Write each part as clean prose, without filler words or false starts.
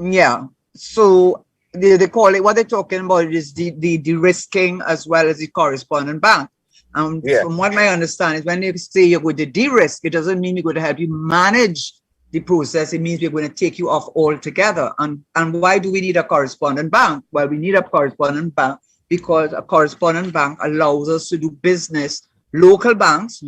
Yeah. So they call it, what they're talking about is the de-risking as well as the correspondent bank. Yeah. From what I understand is when they say you're going to de-risk, it doesn't mean we're going to help you manage the process. It means we're going to take you off altogether. And why do we need a correspondent bank? Well, we need a correspondent bank because a correspondent bank allows us to do business, local banks,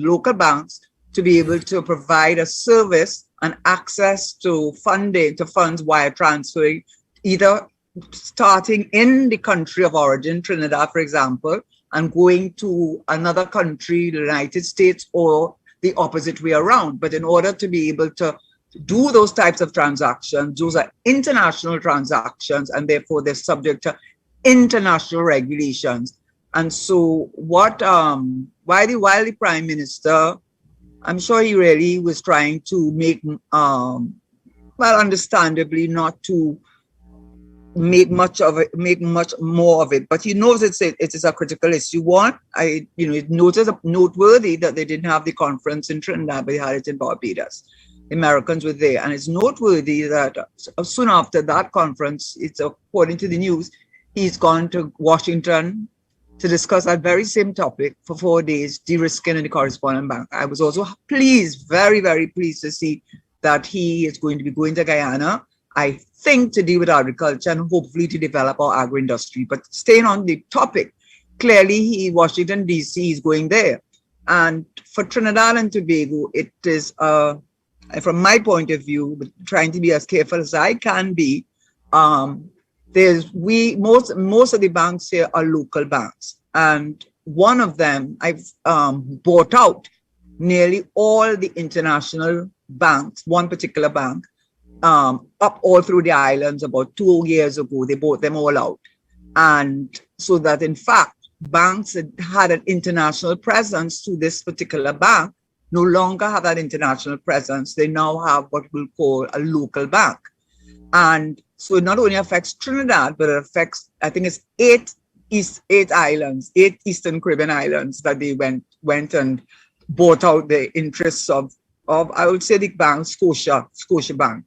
to be able to provide a service and access to funding, to funds wire transferring, either starting in the country of origin, Trinidad, for example, and going to another country, the United States, or the opposite way around. But in order to be able to do those types of transactions, those are international transactions, and therefore they're subject to international regulations. And so what while the Prime Minister, I'm sure he really was trying to make well, understandably not to make much more of it, but he knows it is a critical issue. It's noteworthy that they didn't have the conference in Trinidad, but they had it in Barbados. The Americans were there, and it's noteworthy that soon after that conference, it's according to the news, he's gone to Washington to discuss that very same topic for 4 days, de-risking in the correspondent bank. I was also pleased, very, very pleased to see that he is going to be going to Guyana, I think, to deal with agriculture and hopefully to develop our agro-industry. But staying on the topic, clearly Washington, D.C. is going there. And for Trinidad and Tobago, it is, from my point of view, trying to be as careful as I can be, most of the banks here are local banks, and one of them, I've bought out nearly all the international banks. One particular bank, up all through the islands about 2 years ago, they bought them all out, and so that in fact banks that had an international presence to this particular bank no longer have that international presence. They now have what we'll call a local bank. And so it not only affects Trinidad, but it affects, I think it's eight Eastern Caribbean islands that they went and bought out the interests of I would say the bank, Scotia Bank,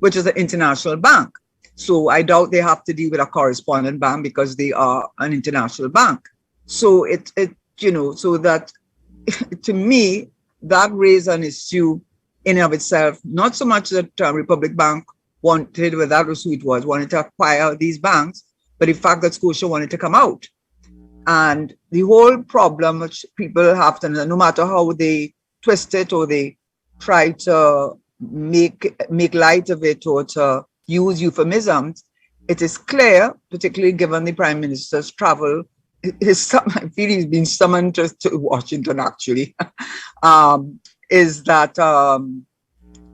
which is an international bank. So I doubt they have to deal with a correspondent bank because they are an international bank. So so that to me, that raised an issue in and of itself. Not so much that Republic Bank wanted, well, that was who it was, wanted to acquire these banks, but the fact that Scotia wanted to come out. And the whole problem which people have to, no matter how they twist it or they try to make light of it or to use euphemisms, it is clear, particularly given the Prime Minister's travel, I feel he's been summoned to Washington actually, is that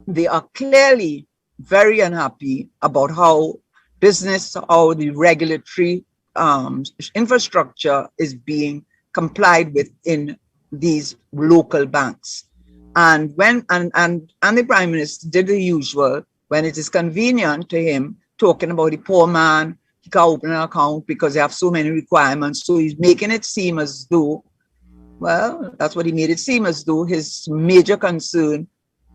they are clearly very unhappy about how the regulatory infrastructure is being complied with in these local banks. And the Prime Minister did the usual when it is convenient to him, talking about the poor man, he can't open an account because they have so many requirements. So he's making it seem as though, well, that's what he made it seem as though his major concern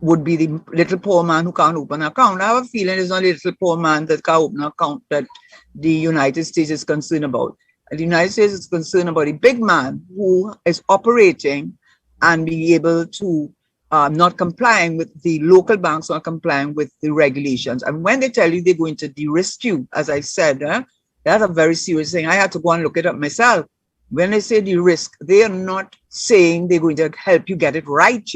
would be the little poor man who can't open an account. I have a feeling it's not the little poor man that can't open an account that the United States is concerned about. And the United States is concerned about a big man who is operating and being able to not complying with the local banks, not complying with the regulations. And when they tell you they're going to de-risk you, as I said, that's a very serious thing. I had to go and look it up myself. When they say de-risk, they are not saying they're going to help you get it right,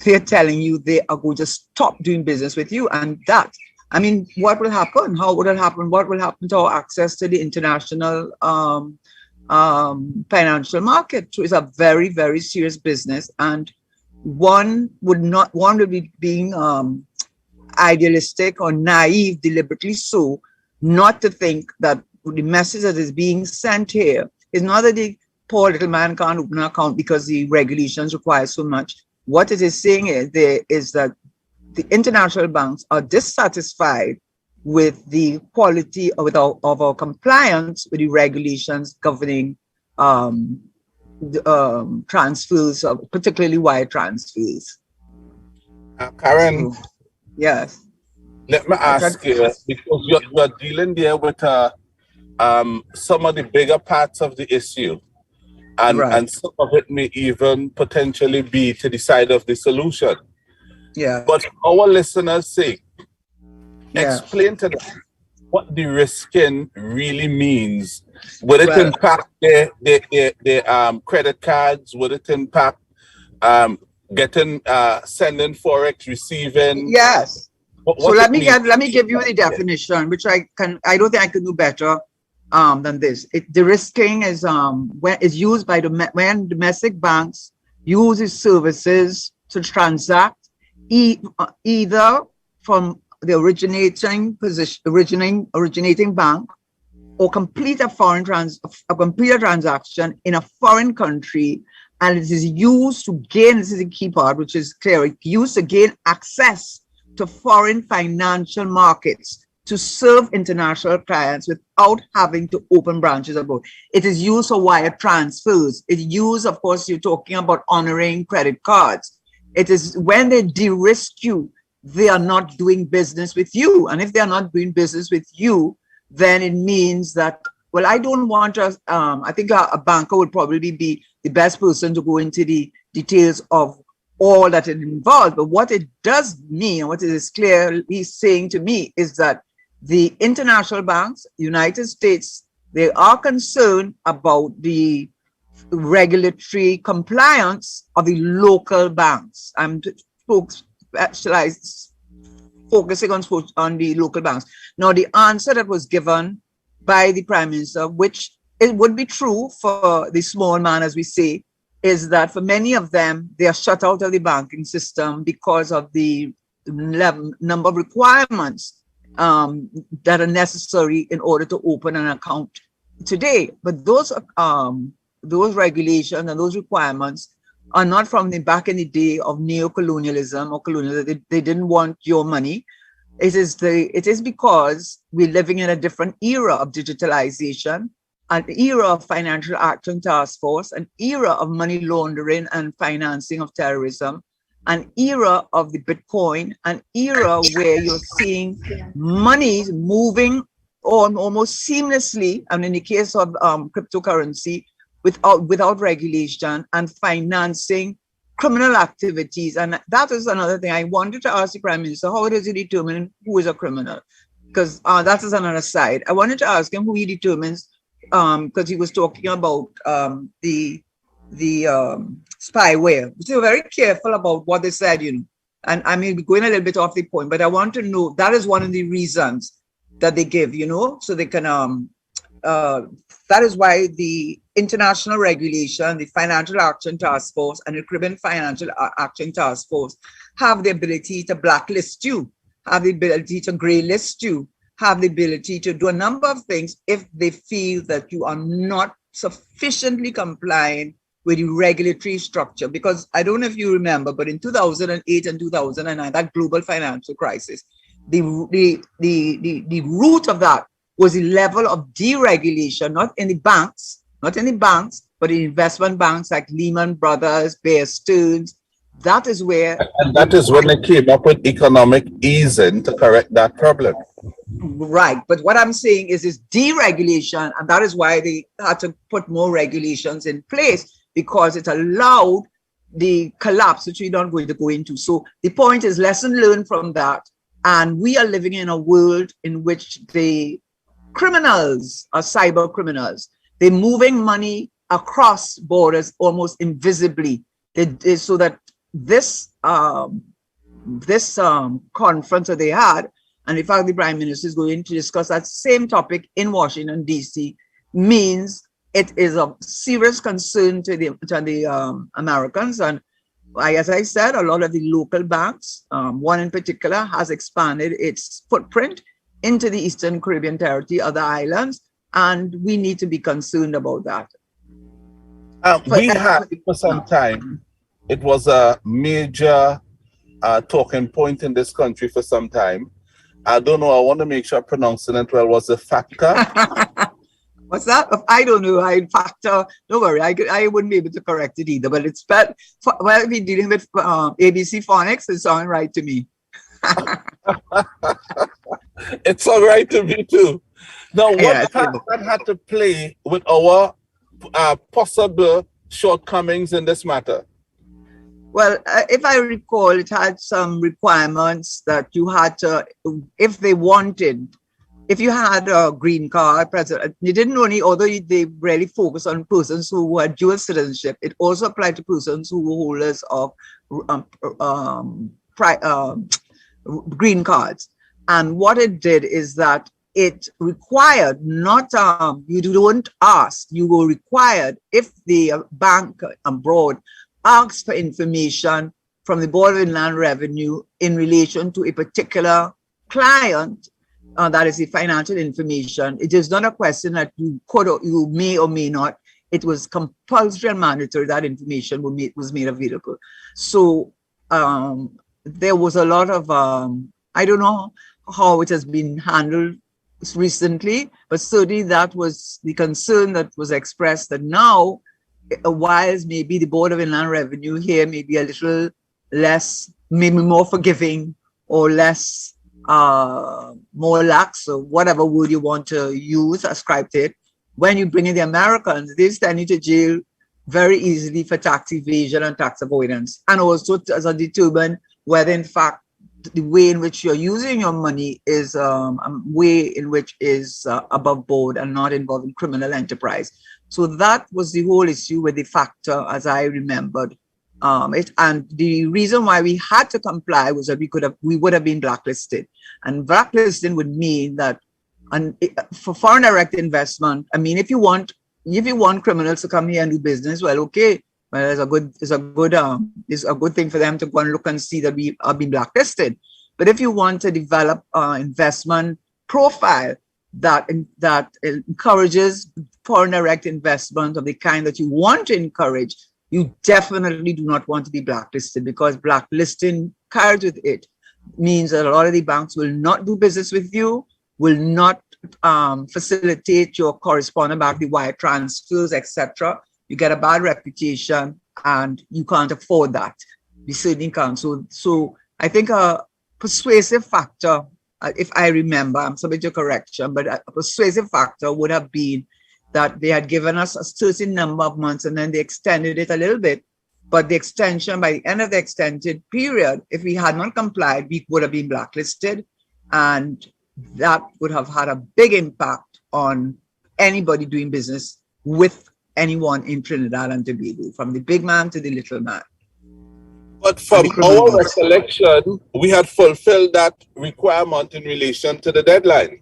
They're telling you they are going to stop doing business with you. And that, I mean, what will happen? How would it happen? What will happen to our access to the international financial market? So it's a very, very serious business. And one would be being idealistic or naive, deliberately so, not to think that the message that is being sent here is not that the poor little man can't open an account because the regulations require so much. What it is saying is that the international banks are dissatisfied with the quality of our compliance with the regulations governing transfers, particularly wire transfers. Karen, so, yes. Let me ask you, because you're dealing there with some of the bigger parts of the issue, and some of it may even potentially be to the side of the solution. Yeah. But our listeners say, Yeah. explain to them what the risking really means. Would it impact their credit cards? Would it impact getting sending forex, receiving? Yes. So let me give you the definition, which I don't think I can do better than this. The risking is when it's used by when domestic banks use its services to transact either from the originating bank or complete a transaction in a foreign country, and it is used to gain, this is the key part, which is clear, used to gain access to foreign financial markets to serve international clients without having to open branches abroad. It is used for wire transfers. It's used, of course, you're talking about honoring credit cards. It is when they de-risk you, they are not doing business with you. And if they are not doing business with you, then it means that, well, I don't want to, I think a banker would probably be the best person to go into the details of all that it involves. But what it does mean, what it is clearly saying to me, is that the international banks, United States, they are concerned about the regulatory compliance of the local banks. I'm focusing on the local banks. Now, the answer that was given by the Prime Minister, which it would be true for the small man, as we say, is that for many of them, they are shut out of the banking system because of the number of requirements that are necessary in order to open an account today. But those regulations and those requirements are not from the back in the day of neo-colonialism or colonialism. They didn't want your money. It is because we're living in a different era of digitalization, an era of financial action task force, an era of money laundering and financing of terrorism, an era of the Bitcoin, an era where you're seeing money moving on almost seamlessly, and in the case of cryptocurrency, without regulation and financing criminal activities. And that is another thing. I wanted to ask the Prime Minister, how does he determine who is a criminal? Because that is another side. I wanted to ask him who he determines, because he was talking about the spyware. So we're very careful about what they said, you know. And I mean, we're going a little bit off the point, but I want to know, that is one of the reasons that they give, you know, so they can, that is why the international regulation, the Financial Action Task Force and the Caribbean Financial Action Task Force have the ability to blacklist you, have the ability to grey list you, have the ability to do a number of things if they feel that you are not sufficiently compliant with the regulatory structure. Because I don't know if you remember, but in 2008 and 2009, that global financial crisis, the root of that was the level of deregulation, not in the banks, but in investment banks like Lehman Brothers, Bear Stearns. That is where... And that is when they came up with economic easing to correct that problem. Right. But what I'm saying is deregulation, and that is why they had to put more regulations in place, because it allowed the collapse, which we're not going to go into. So the point is, lesson learned from that. And we are living in a world in which the criminals are cyber criminals. They're moving money across borders almost invisibly. So that this conference that they had, and in fact the Prime Minister is going to discuss that same topic in Washington, D.C., means it is of serious concern to the Americans. And as I said, a lot of the local banks, one in particular, has expanded its footprint into the Eastern Caribbean territory, other islands, and we need to be concerned about that. We had for some time, it was a major talking point in this country for some time. I don't know, I want to make sure I'm pronouncing it well. Was it FATCA? What's that? I don't know. FATCA, don't worry, I wouldn't be able to correct it either, but it's, well, we're dealing with ABC Phonics, it's sounding right to me. It's all right to me too. Now, what Yes, part that had to play with our possible shortcomings in this matter? well, if I recall, it had some requirements that you had to, if they wanted, if you had a green card, they didn't only, although they really focused on persons who had dual citizenship, it also applied to persons who were holders of green cards. And what it did is that it required not, you don't ask, you were required, if the bank abroad asks for information from the Board of Inland Revenue in relation to a particular client, that is the financial information. It is not a question that you could or you may or may not. It was compulsory and mandatory that information was made available. So there was a lot of, I don't know how it has been handled recently, but certainly that was the concern that was expressed, that now, whilst maybe the Board of Inland Revenue here may be a little less, maybe more forgiving or less, more lax, or whatever word you want to use, ascribe to it, when you bring in the Americans, they send you to jail very easily for tax evasion and tax avoidance, and also to determine whether in fact the way in which you're using your money is a way in which is above board and not involving criminal enterprise. So that was the whole issue with the factor, as I remembered it. And the reason why we had to comply was that we would have been blacklisted, and blacklisting would mean that, and for foreign direct investment, I mean, if you want criminals to come here and do business, well, okay. Well, it's a good thing for them to go and look and see that we are being blacklisted. But if you want to develop investment profile that encourages foreign direct investment of the kind that you want to encourage, you definitely do not want to be blacklisted, because blacklisting carried with it means that a lot of the banks will not do business with you, will not facilitate your correspondent bank, the wire transfers, etc. You get a bad reputation, and you can't afford that. We certainly can't. So I think a persuasive factor, if I remember, I'm subject to correction, but a persuasive factor would have been that they had given us a certain number of months, and then they extended it a little bit. But the extension, by the end of the extended period, if we had not complied, we would have been blacklisted, and that would have had a big impact on anybody doing business with anyone in Trinidad and Tobago, from the big man to the little man. But from our recollection, we had fulfilled that requirement in relation to the deadline.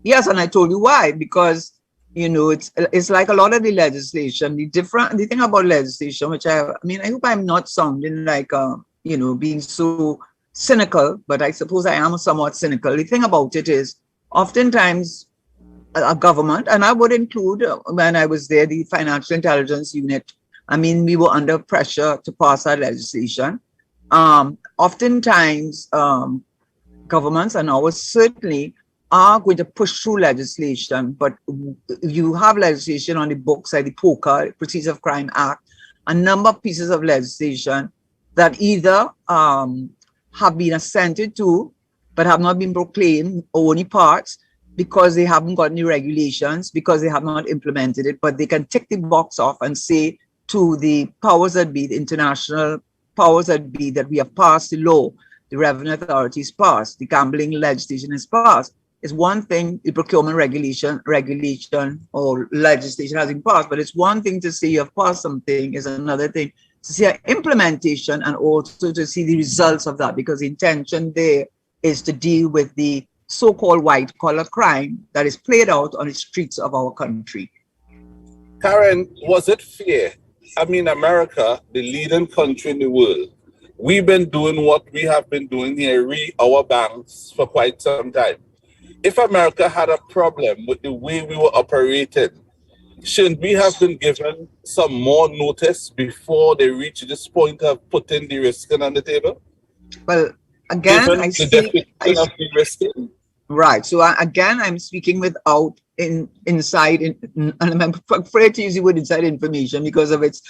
Yes, and I told you why, because it's like a lot of the legislation, the thing about legislation, which I hope I'm not sounding like being so cynical, but I suppose I am somewhat cynical. The thing about it is, oftentimes a government, and I would include, when I was there, the Financial Intelligence Unit, we were under pressure to pass our legislation. Oftentimes, governments, and ours certainly, are going to push through legislation, but you have legislation on the books, like the POCA, Proceeds of Crime Act, a number of pieces of legislation that either have been assented to, but have not been proclaimed, or only parts, because they haven't got any regulations, because they have not implemented it, but they can tick the box off and say to the powers that be, the international powers that be, that we have passed the law, the revenue authorities passed, the gambling legislation is passed. It's one thing, the procurement regulation or legislation has been passed, but it's one thing to say you have passed something, is another thing to see implementation, and also to see the results of that, because the intention there is to deal with the so-called white-collar crime that is played out on the streets of our country. Karen, was it fair? America, the leading country in the world, we've been doing what we have been doing here, our banks, for quite some time. If America had a problem with the way we were operated, shouldn't we have been given some more notice before they reach this point of putting the risk on the table? Well, again, right. So again, I'm speaking without inside, and I'm afraid to use the word inside information because of its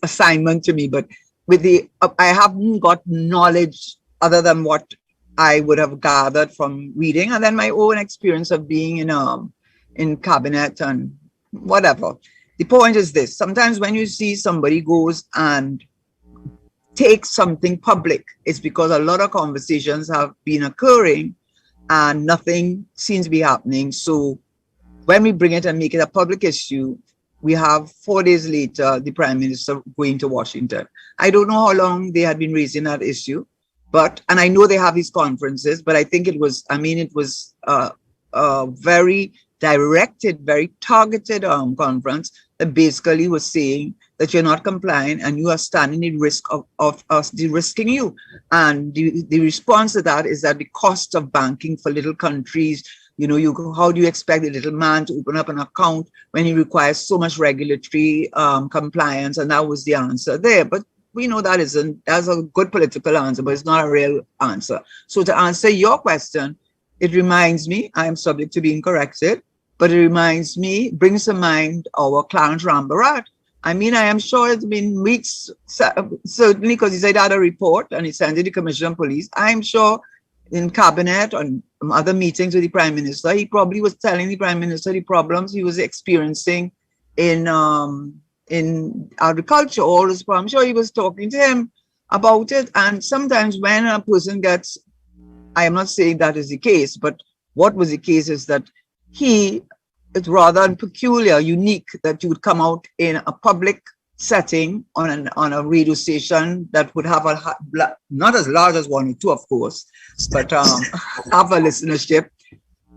assignment to me. But with I haven't got knowledge other than what I would have gathered from reading, and then my own experience of being in cabinet and whatever. The point is this: sometimes when you see somebody goes and takes something public, it's because a lot of conversations have been occurring and nothing seems to be happening. So when we bring it and make it a public issue, we have 4 days later the Prime Minister going to Washington. I don't know how long they had been raising that issue, but, and I know they have these conferences, but I think it was, it was a very directed, very targeted conference that basically was saying that you're not complying and you are standing in risk of us de-risking you. And the response to that is that the cost of banking for little countries, how do you expect a little man to open up an account when he requires so much regulatory compliance? And that was the answer there. But we know that's a good political answer, but it's not a real answer. So to answer your question, it reminds me, I am subject to being corrected, but it brings to mind our Clarence Rambarat. I am sure it's been weeks, certainly because he said he had a report and he sent it to the Commissioner of Police. I'm sure in cabinet and other meetings with the Prime Minister, he probably was telling the Prime Minister the problems he was experiencing in agriculture, all this problem. I'm sure he was talking to him about it. And sometimes when a person gets, I am not saying that is the case, but what was the case is that it's rather peculiar, unique that you would come out in a public setting on a radio station that would have not as large as 1 or 2, of course, but have a listenership,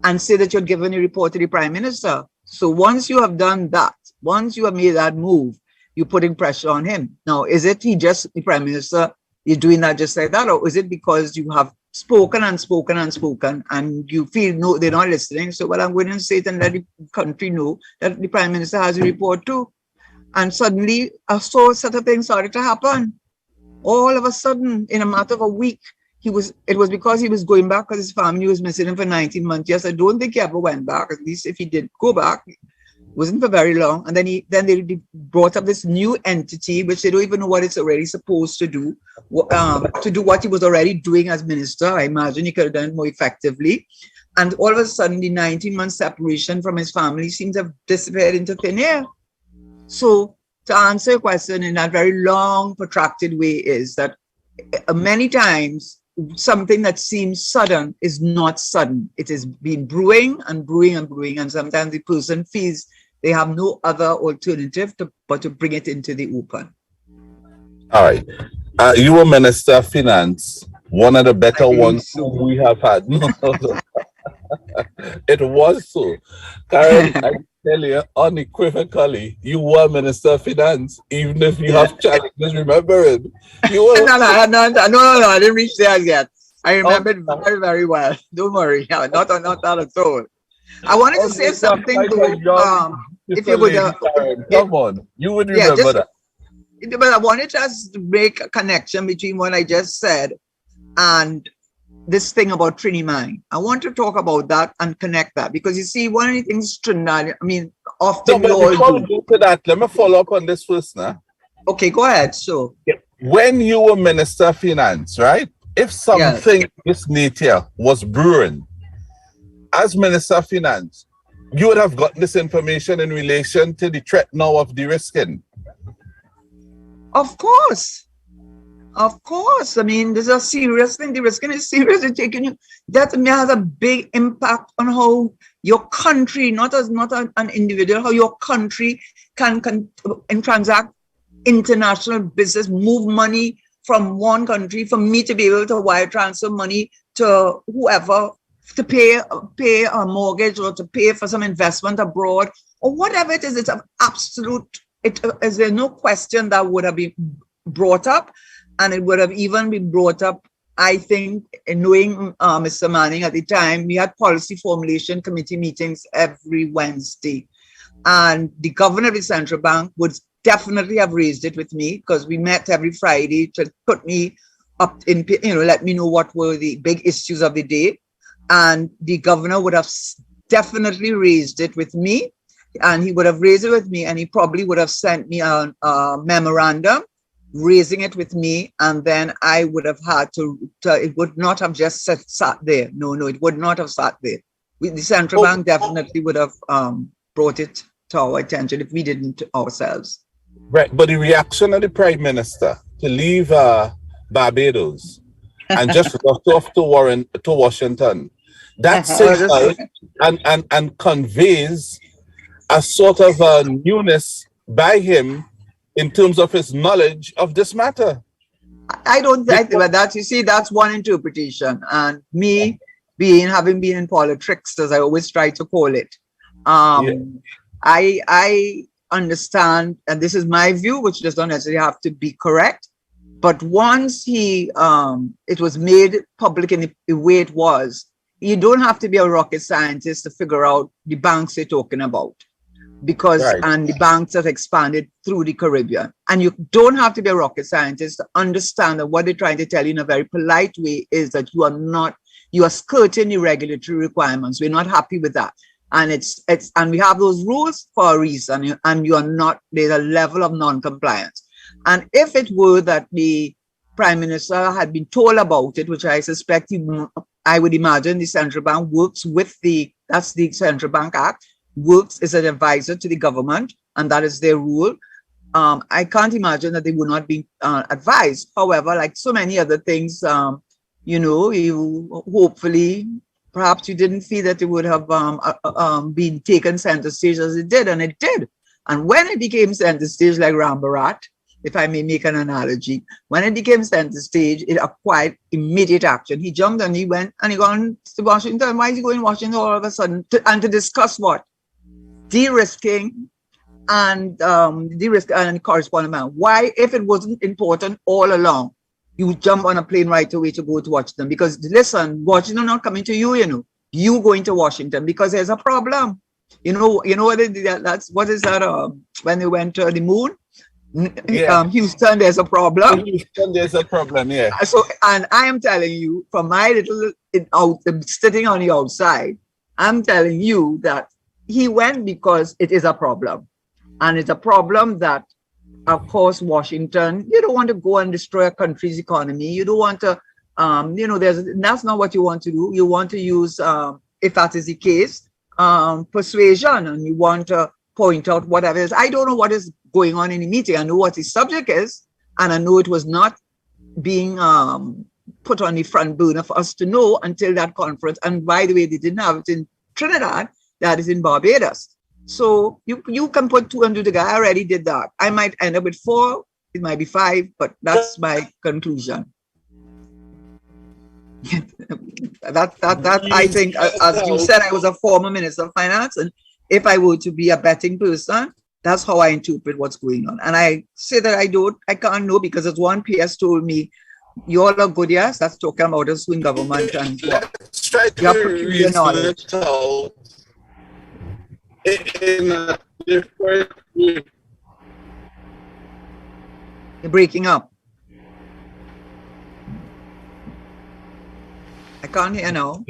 and say that you're giving a report to the Prime Minister. So once you have done that, once you have made that move, you're putting pressure on him. Now, is it the Prime Minister, you're doing that just like that, or is it because you have spoken and spoken and spoken and you feel no, they're not listening? So, well, I'm going to say it and let the country know that the Prime Minister has a report too. And suddenly a set of things started to happen. All of a sudden, in a matter of a week, it was because he was going back because his family was missing him for 19 months. Yes, I don't think he ever went back. At least if he did go back, it wasn't for very long. And then they brought up this new entity, which they don't even know what it's already supposed to do what he was already doing as minister. I imagine he could have done it more effectively. And all of a sudden, the 19-month separation from his family seems to have disappeared into thin air. So to answer your question in that very long, protracted way is that many times something that seems sudden is not sudden. It has been brewing and brewing and brewing, and sometimes the person feels they have no other alternative but to bring it into the open. All right. You were Minister of Finance, one of the better ones we have had. It was so. Karen, I tell you unequivocally, you were Minister of Finance, even if you have challenges remembering. You were no, I didn't reach there yet. I remember it very, very well. Don't worry, not that at all. I wanted to say something though. If you would, come on, you would remember that. But I wanted to just make a connection between what I just said and this thing about Trinimine. I want to talk about that and connect that, because you see, one of the things Trinidad, often we all do. Let me follow up on this first now. Okay, go ahead. So, when you were Minister of Finance, right? If something this nature was brewing, as Minister of Finance, you would have gotten this information in relation to the threat now of de-risking. Of course. This is a serious thing. De-risking is serious. It's taking you. That has a big impact on how your country, not an individual, how your country can transact international business, move money from one country, for me to be able to wire transfer money to whoever, to pay a mortgage or to pay for some investment abroad or whatever it is. It's an absolute. Is there no question that would have been brought up, and it would have even been brought up, I think, knowing Mr. Manning at the time. We had policy formulation committee meetings every Wednesday, and the governor of the central bank would definitely have raised it with me, because we met every Friday to put me up in, let me know what were the big issues of the day, and the governor would have definitely raised it with me. And he would have raised it with me, and he probably would have sent me a memorandum raising it with me, and then I would have had to it would not have just sat there. No, it would not have sat there. The central bank definitely would have brought it to our attention if we didn't ourselves. Right, but the reaction of the Prime Minister to leave Barbados and just rush off to Washington, that signals and conveys a sort of newness by him in terms of his knowledge of this matter. I don't think that, you see, that's one interpretation. And me having been in politics, as I always try to call it, I understand, and this is my view, which does not necessarily have to be correct. But once it was made public in the way it was, you don't have to be a rocket scientist to figure out the banks they're talking about. Because and the banks have expanded through the Caribbean, and you don't have to be a rocket scientist to understand that what they're trying to tell you in a very polite way is that you are skirting the regulatory requirements. We're not happy with that, and and we have those rules for a reason, and you are not. There's a level of non-compliance, and if it were that the Prime Minister had been told about it, which I suspect I would imagine the central bank works with that's the Central Bank Act. Works as an advisor to the government, and that is their rule. I can't imagine that they would not be advised. However, like so many other things, you hopefully, perhaps you didn't feel that it would have been taken center stage as it did, and it did. And when it became center stage, like Rambarat, if I may make an analogy, when it became center stage, it acquired immediate action. He jumped and he went and he gone to Washington. Why is he going to Washington all of a sudden? To discuss what? De-risking and correspondent. Why, if it wasn't important all along, you would jump on a plane right away to go to Washington? Because listen, Washington not coming to you, you going to Washington because there's a problem. You know what what is that? When they went to the moon, Houston, there's a problem. Houston, there's a problem. Yeah. So, and I am telling you, from my little sitting on the outside, I'm telling you that he went because it is a problem, and it's a problem that, of course, Washington. You don't want to go and destroy a country's economy. You don't want to, that's not what you want to do. You want to use, if that is the case, persuasion, and you want to point out whatever it is. I don't know what is going on in the meeting. I know what the subject is, and I know it was not being put on the front burner for us to know until that conference. And by the way, they didn't have it in Trinidad. That is in Barbados. So you can put 200 together. I already did that. I might end up with 4. It might be 5, but that's my conclusion. that I think, as you said, I was a former Minister of Finance, and if I were to be a betting person, that's how I interpret what's going on. And I say that I can't know, because as one PS told me, you all are good, yes? That's talking about us in government and let's try to reason it out in a different way. You're breaking up. I can't hear now.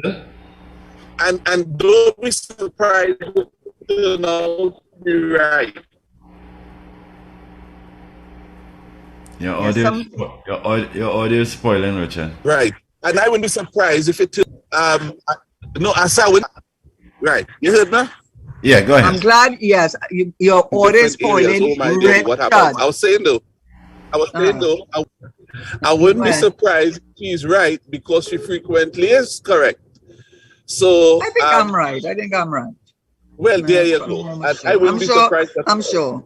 And don't be surprised to know you're right. Your audio is spoiling, Richard. Right. And I wouldn't be surprised if it no, I saw it. Right. You heard me? Yeah, go ahead. I'm glad, yes, your audio is spoiling. Oh my God, what happened? I was saying though, I wouldn't be surprised if he's right, because she frequently is correct. So I think I'm right. Well, there you go. I wouldn't be surprised. I'm sure.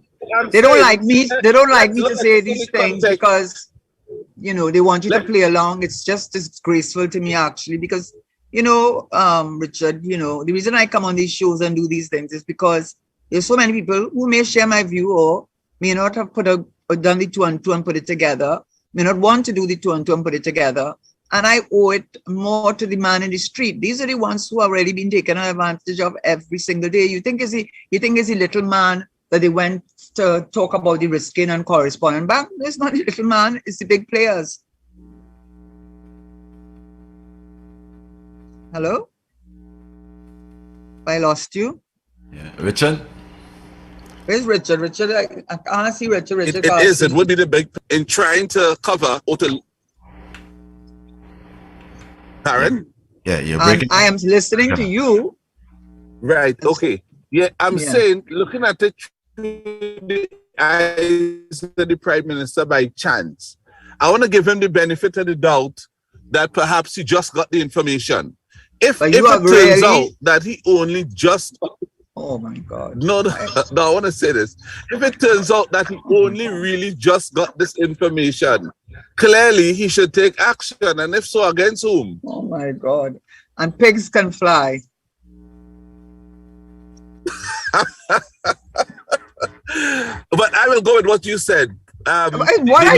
They don't like me. They don't like me to say these things because, they want you to play along. It's just disgraceful to me, actually, because, Richard, the reason I come on these shows and do these things is because there's so many people who may share my view or may not have done the 2 and 2 and put it together, may not want to do the 2 and 2 and put it together. And I owe it more to the man in the street. These are the ones who have already been taken advantage of every single day. You think is the little man that they went to talk about the risking and correspondent bank? It's not the little man, it's the big players. Hello? I lost you. Yeah, Richard? Where's Richard? Richard, I can't see Richard. Richard It is. It would be the big in trying to cover or to. Karen? Yeah, you're breaking. I am listening to you. Right. Okay. Yeah, I'm saying, looking at it through the eyes of the Prime Minister by chance, I want to give him the benefit of the doubt that perhaps he just got the information. If it turns out that he only just... Oh my God. No, I want to say this. If it turns out that he only really just got this information, clearly he should take action. And if so, against whom? Oh my God. And pigs can fly. But I will go with what you said. What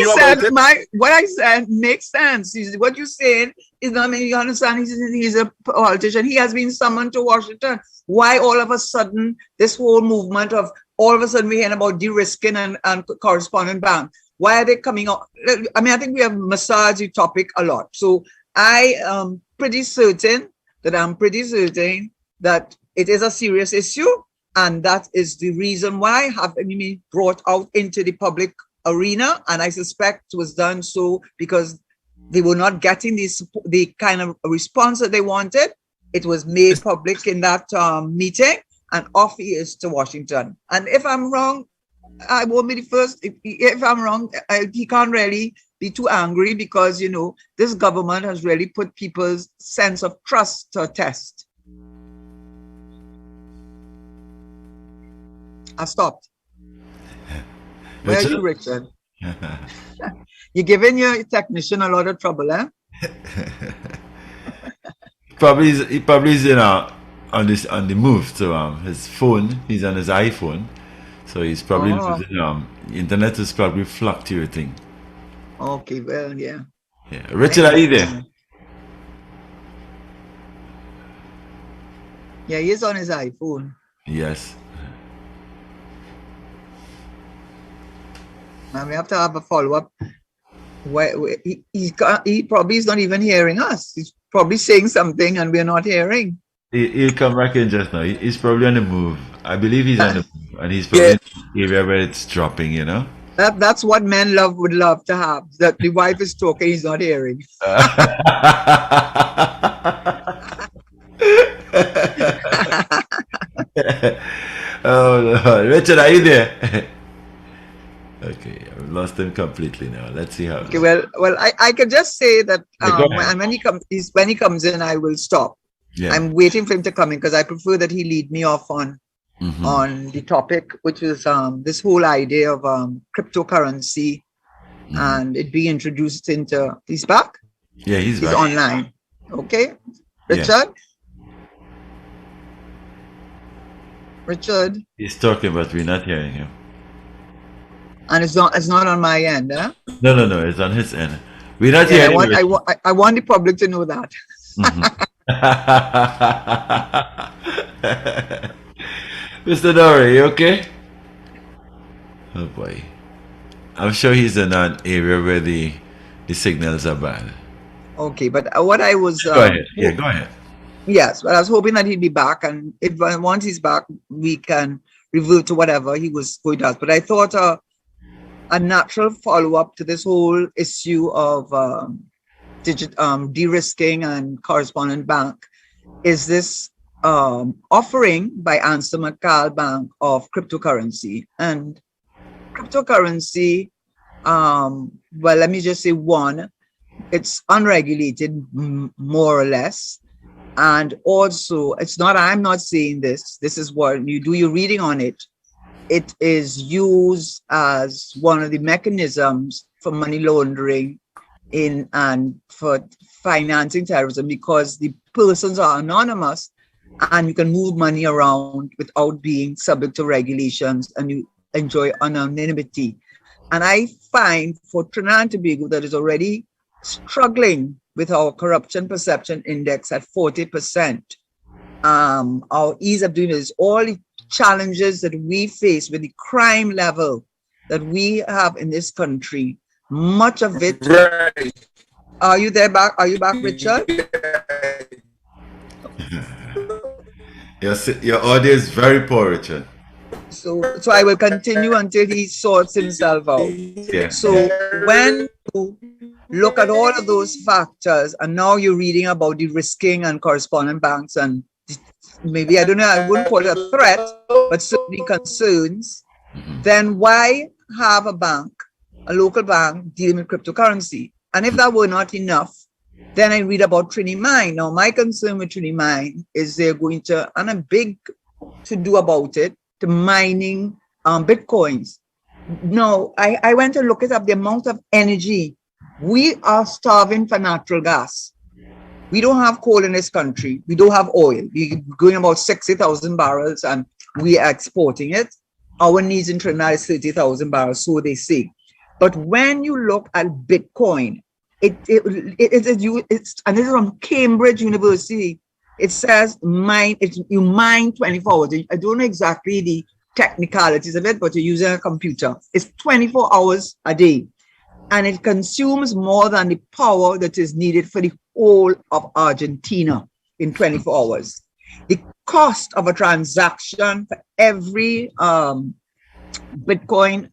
I said makes sense. What you're saying is not mean you understand. He's a politician. He has been summoned to Washington. Why all of a sudden this whole movement of all of a sudden we're hearing about de-risking and correspondent bank? Why are they coming out? I mean, I think we have massaged the topic a lot. So I am pretty certain that it is a serious issue, and that is the reason why having been brought out into the public arena. And I suspect it was done so because they were not getting the kind of response that they wanted. It was made public in that meeting, and off he is to Washington. And if I'm wrong, I won't be the first. If I'm wrong, he can't really be too angry because, you know, this government has really put people's sense of trust to a test. I stopped. Where are you, Richard? You're giving your technician a lot of trouble, eh? He probably is, you know, on the move. So his phone, he's on his iPhone, so he's probably losing, internet is probably fluctuating. Okay, well, yeah. Yeah, Richard, are you there? Yeah, he's on his iPhone. Yes. Now we have to have a follow-up. He probably is not even hearing us. He's probably saying something and we're not hearing. He'll come back in just now. He's probably on the move. I believe he's on the move, and he's probably in the area where it's dropping, you know? That's what men would love to have. That the wife is talking, he's not hearing. Oh Lord. Richard, are you there? Okay, I've lost him completely now. Let's see how. Okay, well, I can just say that when he comes in, I will stop. Yeah. I'm waiting for him to come in because I prefer that he lead me off on the topic, which is this whole idea of cryptocurrency and it being introduced into. He's back. Yeah, he's back. He's online. Okay, Richard. Yeah. Richard. He's talking, but we're not hearing him. And it's not on my end, huh? No, it's on his end. We're not hearing him. I want the public to know that. Mr. Noray, you okay? Oh boy. I'm sure he's in an area where the signals are bad. Okay, but what I was... go ahead. Yeah, go ahead. Yes, but I was hoping that he'd be back, and once he's back, we can revert to whatever he was going to ask. But I thought a natural follow-up to this whole issue of de-risking and correspondent bank is this offering by Answer McCall Bank of cryptocurrency. And cryptocurrency, well, let me just say it's unregulated more or less. And also, I'm not saying this is what you do your reading on it. It is used as one of the mechanisms for money laundering and for financing terrorism because the persons are anonymous and you can move money around without being subject to regulations and you enjoy anonymity. And I find for Trinidad and Tobago that is already struggling with our corruption perception index at 40%. Our ease of doing this, all the challenges that we face with the crime level that we have in this country, much of it. Right. Are you back, Richard? Your audio is very poor, Richard. So I will continue until he sorts himself out. Yeah. So when you look at all of those factors, and now you're reading about the risking and correspondent banks, and maybe, I don't know, I wouldn't call it a threat, but certainly concerns, then why have a bank, a local bank, dealing with cryptocurrency? And if that were not enough, then I read about Trini Mine. Now, my concern with Trini Mine is they're going to, and a big to do about it, to mining Bitcoins. Now, I went to look it up, the amount of energy. We are starving for natural gas. We don't have coal in this country. We don't have oil. We're going about 60,000 barrels and we are exporting it. Our needs in Trinidad is 30,000 barrels, so they say. But when you look at Bitcoin, it's and this is from Cambridge University. It says you mine 24 hours. I don't know exactly the technicalities of it, but you're using a computer. It's 24 hours a day. And it consumes more than the power that is needed for the whole of Argentina in 24 hours. The cost of a transaction for every Bitcoin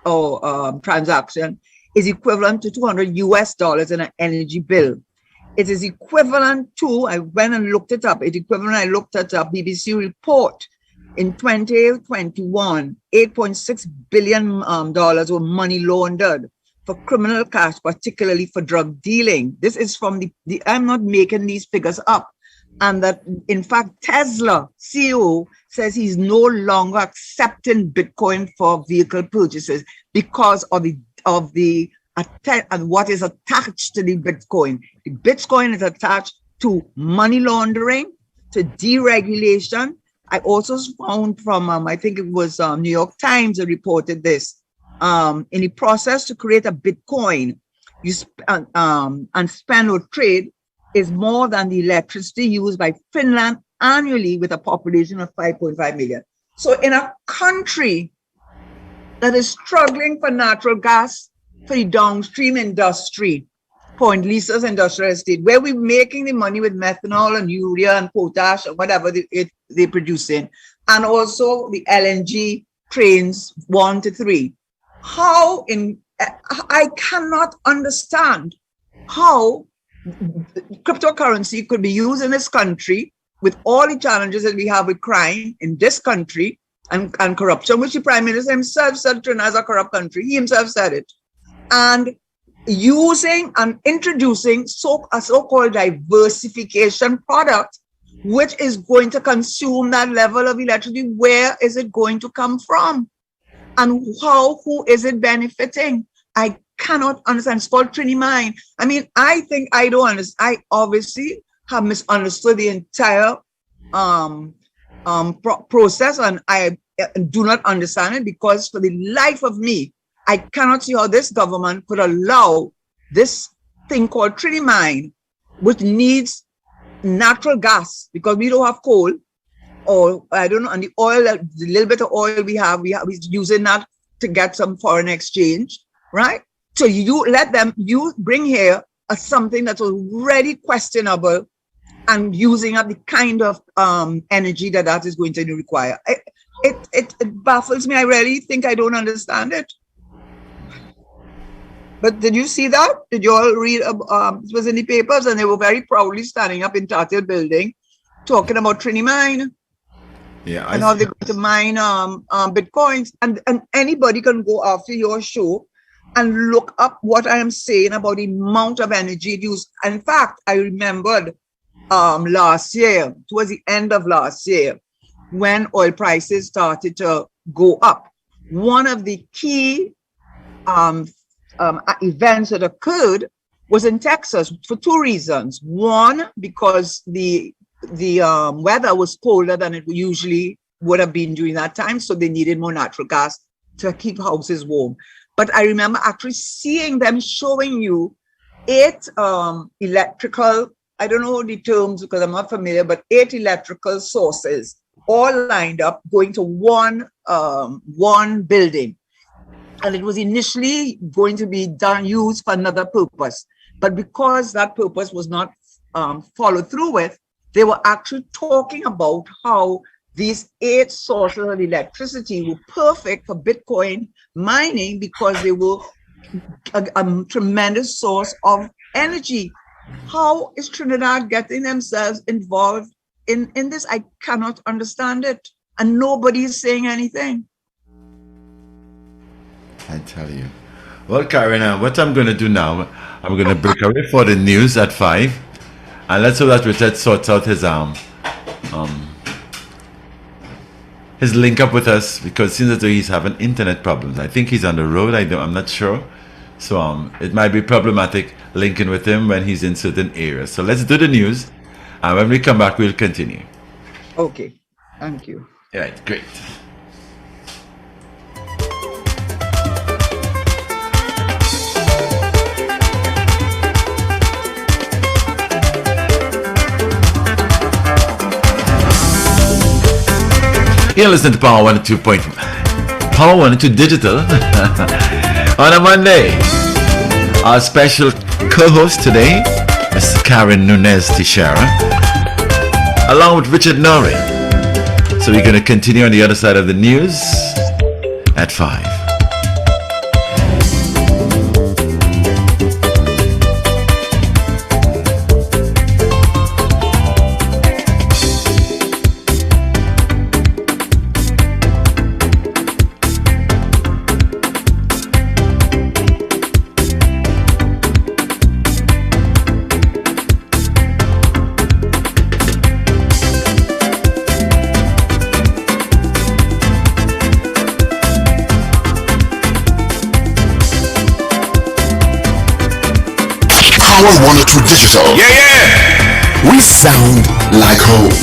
or transaction is equivalent to $200 in an energy bill. It is equivalent to, I went and looked it up, I looked at a BBC report in 2021, $8.6 billion were money laundered for criminal cash, particularly for drug dealing. This is from I'm not making these figures up. And that, in fact, Tesla CEO says he's no longer accepting Bitcoin for vehicle purchases because of and what is attached to the Bitcoin. The Bitcoin is attached to money laundering, to deregulation. I also found from, I think it was New York Times that reported this. In the process to create a Bitcoin, you and spend or trade is more than the electricity used by Finland annually with a population of 5.5 million. So in a country that is struggling for natural gas, for the downstream industry, Point Lisa's industrial estate, where we're making the money with methanol and urea and potash and whatever they're producing, and also the LNG trains 1 to 3. I cannot understand how cryptocurrency could be used in this country with all the challenges that we have with crime in this country and corruption, which the Prime Minister himself said Trinidad is a corrupt country. He himself said it. And using and introducing a so-called diversification product, which is going to consume that level of electricity. Where is it going to come from? And who is it benefiting? I cannot understand. It's called Trini Mine. I mean, I think I don't understand. I obviously have misunderstood the entire process, and I do not understand it, because for the life of me, I cannot see how this government could allow this thing called Trini Mine, which needs natural gas, because we don't have coal, or I don't know, and the oil, the little bit of oil we're using that to get some foreign exchange, right? So you bring here something that's already questionable and using up the kind of energy that is going to require. It baffles me. I really think I don't understand it. But did you see that? Did you all read? It was in the papers, and they were very proudly standing up in Tartil Building, talking about Trini Mine. Yeah, and how they're going to mine Bitcoins. And anybody can go after your show and look up what I am saying about the amount of energy used. In fact, I remembered last year, towards the end of last year, when oil prices started to go up. One of the key events that occurred was in Texas for two reasons. One, because the weather was colder than it usually would have been during that time, so they needed more natural gas to keep houses warm. But I remember actually seeing them showing you 8 electrical, I don't know the terms because I'm not familiar, but 8 electrical sources all lined up going to one building. And it was initially going to be used for another purpose. But because that purpose was not followed through with, they were actually talking about how these 8 sources of electricity were perfect for Bitcoin mining because they were a tremendous source of energy. How is Trinidad getting themselves involved in this? I cannot understand it. And nobody is saying anything. I tell you. Well, Karen, what I'm going to do now, I'm going to break away for the news at 5. And let's hope that Richard sorts out his link up with us, because it seems as though he's having internet problems. I think he's on the road. I'm not sure. So it might be problematic linking with him when he's in certain areas. So let's do the news. And when we come back, we'll continue. Okay. Thank you. All right, great. You're listening to Power 102 Digital on a Monday. Our special co-host today, Mrs Karen Nunez-Teshiera, along with Richard Noray. So we're going to continue on the other side of the news at 5. Power 102 Digital. Yeah! We sound like home.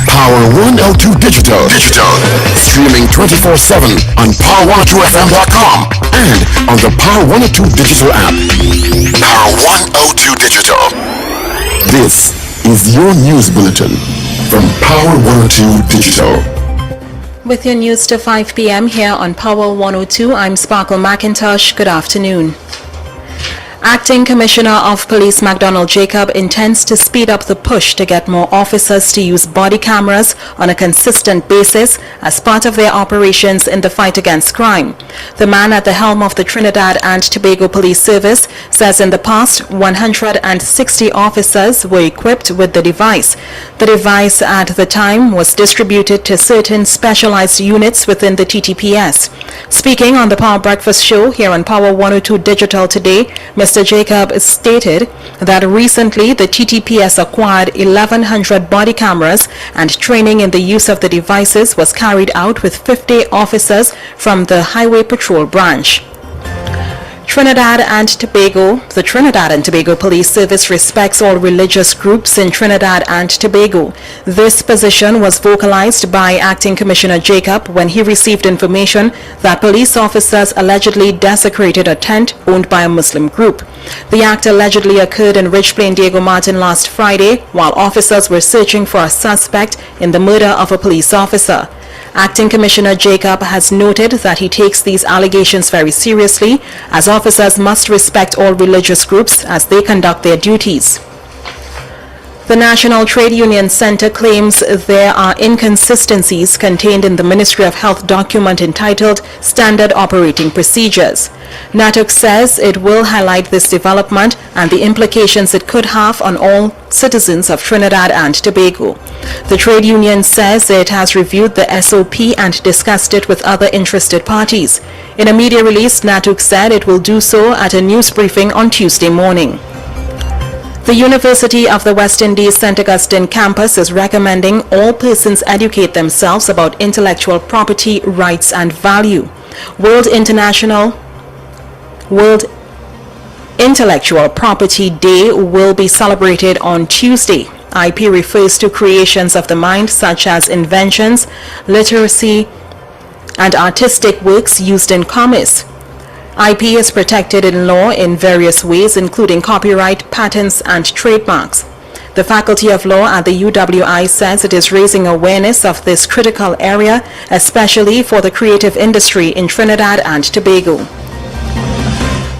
Power 102 Digital. Streaming 24/7 on power102fm.com and on the Power 102 Digital app. Power 102 Digital. This is your news bulletin from Power 102 Digital. With your news to 5 p.m. here on Power 102, I'm Sparkle McIntosh. Good afternoon. Acting Commissioner of Police MacDonald Jacob intends to speed up the push to get more officers to use body cameras on a consistent basis as part of their operations in the fight against crime. The man at the helm of the Trinidad and Tobago Police Service says in the past 160 officers were equipped with the device. The device at the time was distributed to certain specialized units within the TTPS. Speaking on the Power Breakfast Show here on Power 102 Digital today, Mr. Jacob stated that recently the TTPS acquired 1,100 body cameras and training in the use of the devices was carried out with 50 officers from the Highway Patrol branch. The Trinidad and Tobago Police Service respects all religious groups in Trinidad and Tobago. This position was vocalized by Acting Commissioner Jacob when he received information that police officers allegedly desecrated a tent owned by a Muslim group. The act allegedly occurred in Rich Plain Diego Martin last Friday while officers were searching for a suspect in the murder of a police officer. Acting Commissioner Jacob has noted that he takes these allegations very seriously, as officers must respect all religious groups as they conduct their duties. The National Trade Union Center claims there are inconsistencies contained in the Ministry of Health document entitled Standard Operating Procedures. NATOC says it will highlight this development and the implications it could have on all citizens of Trinidad and Tobago. The trade union says it has reviewed the SOP and discussed it with other interested parties. In a media release, NATOC said it will do so at a news briefing on Tuesday morning. The University of the West Indies St. Augustine campus is recommending all persons educate themselves about intellectual property rights and value. World Intellectual Property Day will be celebrated on Tuesday. IP refers to creations of the mind such as inventions, literacy, and artistic works used in commerce. IP is protected in law in various ways, including copyright, patents, and trademarks. The Faculty of Law at the UWI says it is raising awareness of this critical area, especially for the creative industry in Trinidad and Tobago.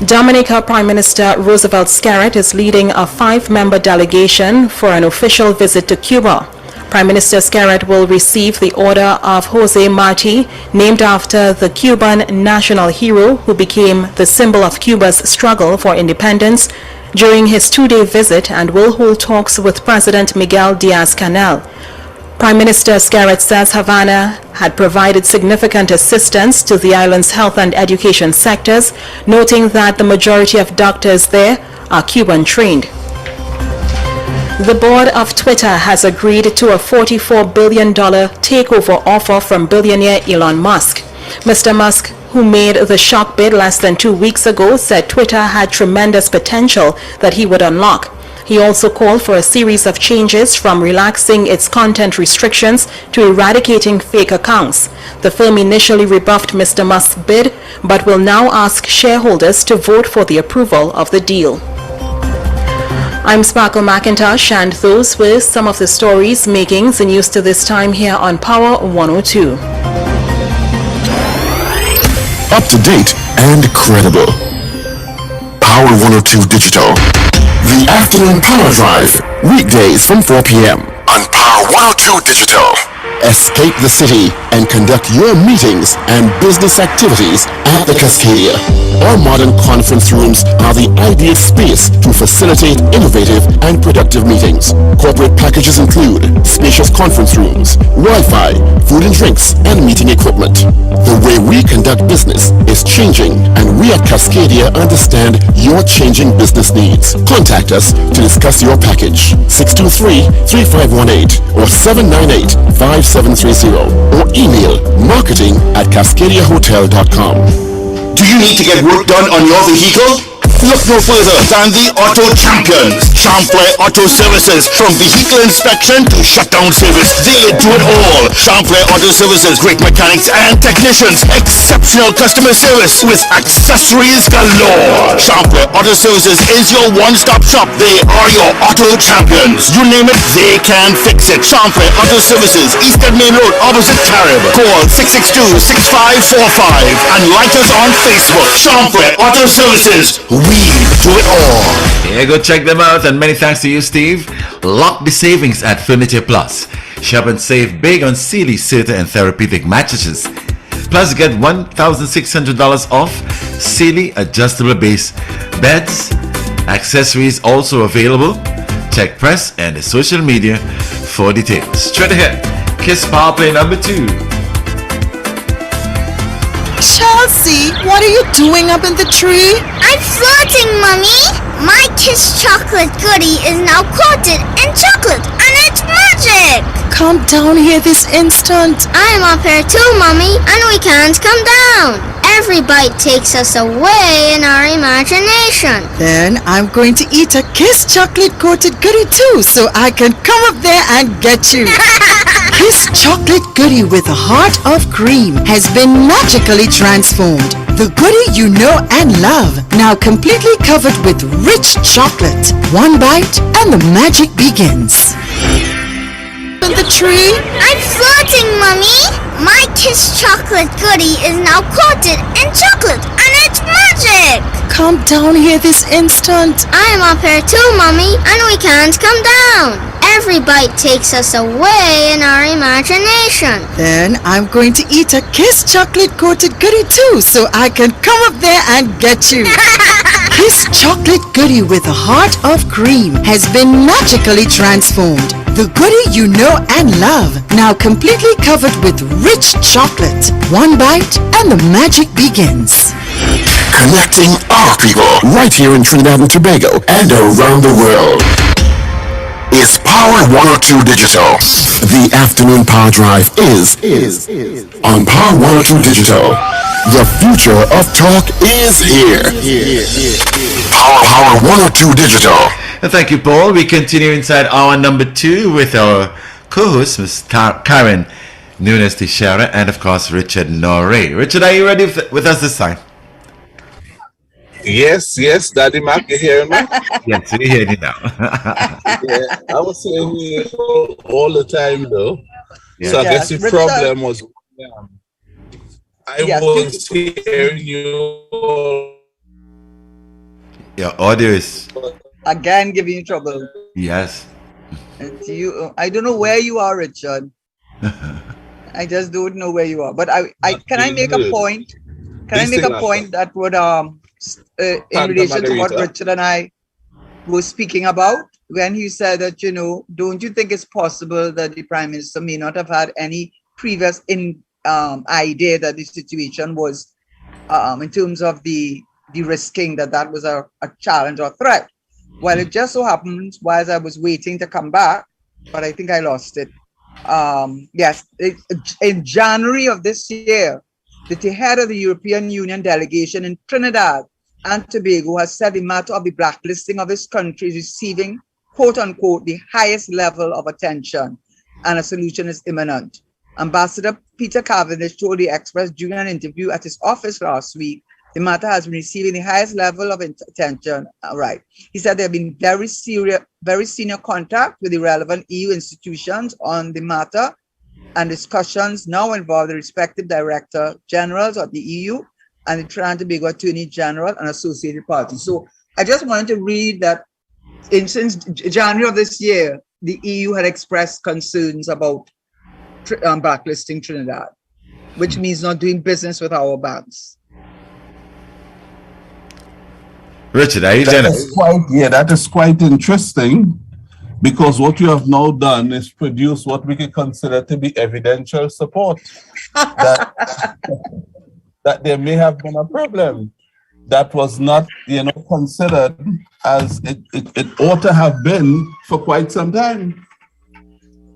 Dominica Prime Minister Roosevelt Skerrit is leading a 5-member delegation for an official visit to Cuba. Prime Minister Scarrett will receive the Order of Jose Marti, named after the Cuban national hero who became the symbol of Cuba's struggle for independence, during his two-day visit, and will hold talks with President Miguel Diaz-Canel. Prime Minister Scarrett says Havana had provided significant assistance to the island's health and education sectors, noting that the majority of doctors there are Cuban-trained. The board of Twitter has agreed to a $44 billion takeover offer from billionaire Elon Musk. Mr. Musk, who made the shock bid less than 2 weeks ago, said Twitter had tremendous potential that he would unlock. He also called for a series of changes, from relaxing its content restrictions to eradicating fake accounts. The firm initially rebuffed Mr. Musk's bid, but will now ask shareholders to vote for the approval of the deal. I'm Sparkle McIntosh, and those were some of the stories making the news to this time here on Power 102. Up to date and credible. Power 102 Digital. The Afternoon Power Drive. Weekdays from 4 p.m. on Power 102 Digital. Escape the city and conduct your meetings and business activities at the Cascadia. Our modern conference rooms are the ideal space to facilitate innovative and productive meetings. Corporate packages include spacious conference rooms, Wi-Fi, food and drinks, and meeting equipment. The way we conduct business is changing, and we at Cascadia understand your changing business needs. Contact us to discuss your package. 623-3518 or 798-5730 or email marketing@cascadiahotel.com. Do you need to get work done on your vehicle? Look no further than the Auto Champions. Champlain Auto Services. From vehicle inspection to shutdown service, they do it all. Champlain Auto Services. Great mechanics and technicians. Exceptional customer service with accessories galore. Champlain Auto Services is your one-stop shop. They are your Auto Champions. You name it, they can fix it. Champlain Auto Services. Eastern Main Road, opposite Carib. Call 662-6545 and like us on Facebook. Champlain Auto Services. We do it all. Yeah, go check them out, and many thanks to you, Steve. Lock the savings at Furniture Plus. Shop and save big on Sealy, Serta, and therapeutic mattresses. Plus, get $1,600 off Sealy adjustable base beds. Accessories also available. Check press and the social media for details. Straight ahead, Kiss Power Play number 2. Chelsea, what are you doing up in the tree? I'm floating, Mommy! My Kiss chocolate goodie is now coated in chocolate, and it's magic! Come down here this instant. I'm up here too, Mommy, and we can't come down. Every bite takes us away in our imagination. Then I'm going to eat a Kiss chocolate coated goodie too, so I can come up there and get you. Kiss chocolate goodie with a heart of cream has been magically transformed. The goodie you know and love, now completely covered with rich chocolate. One bite and the magic begins. In the tree? I'm floating, Mommy! My Kiss chocolate goodie is now coated in chocolate, and it's magic! Come down here this instant. I'm up here too, Mommy, and we can't come down. Every bite takes us away in our imagination. Then I'm going to eat a Kiss chocolate coated goodie too, so I can come up there and get you. Kiss chocolate goodie with a heart of cream has been magically transformed. The goodie you know and love, now completely covered with rich chocolate. One bite and the magic begins. Connecting our people right here in Trinidad and Tobago and around the world. Is Power 102 Digital. The Afternoon Power Drive is on Power 102 Digital. The future of talk is here. Power 102 Digital. Thank you, Paul. We continue inside hour number 2 with our co-host, Mrs Karen Nunez-Teshiera, and of course, Richard Noray. Richard, are you ready with us this time? Yes, Daddy Mac, you hearing me? Yes, we hear you now. Yeah, I was saying you all the time though. Yeah. So I guess the Richard. problem was I was hearing you. Your audio is, Again, giving you trouble. yes. And I don't know where you are, Richard. I just don't know where you are. But can I make a point? Can I make a point that would in relation to what Richard and I were speaking about when he said that, don't you think it's possible that the Prime Minister may not have had any previous idea that the situation was in terms of the de-risking, that was a challenge or threat? Well, it just so happens, while I was waiting to come back, but I think I lost it. Yes, in January of this year, the head of the European Union delegation in Trinidad and Tobago has said the matter of the blacklisting of this country is receiving, quote unquote, the highest level of attention, and a solution is imminent. Ambassador Peter Cavendish told the Express during an interview at his office last week, the matter has been receiving the highest level of attention. Right. He said there have been very senior contact with the relevant EU institutions on the matter, and discussions now involve the respective director generals of the EU and the Trinidad and Tobago Attorney General and associated parties. So I just wanted to read that since January of this year, the EU had expressed concerns about blacklisting Trinidad, which means not doing business with our banks. Richard, are you that is quite interesting, because what you have now done is produce what we can consider to be evidential support that there may have been a problem that was not, considered as it ought to have been for quite some time.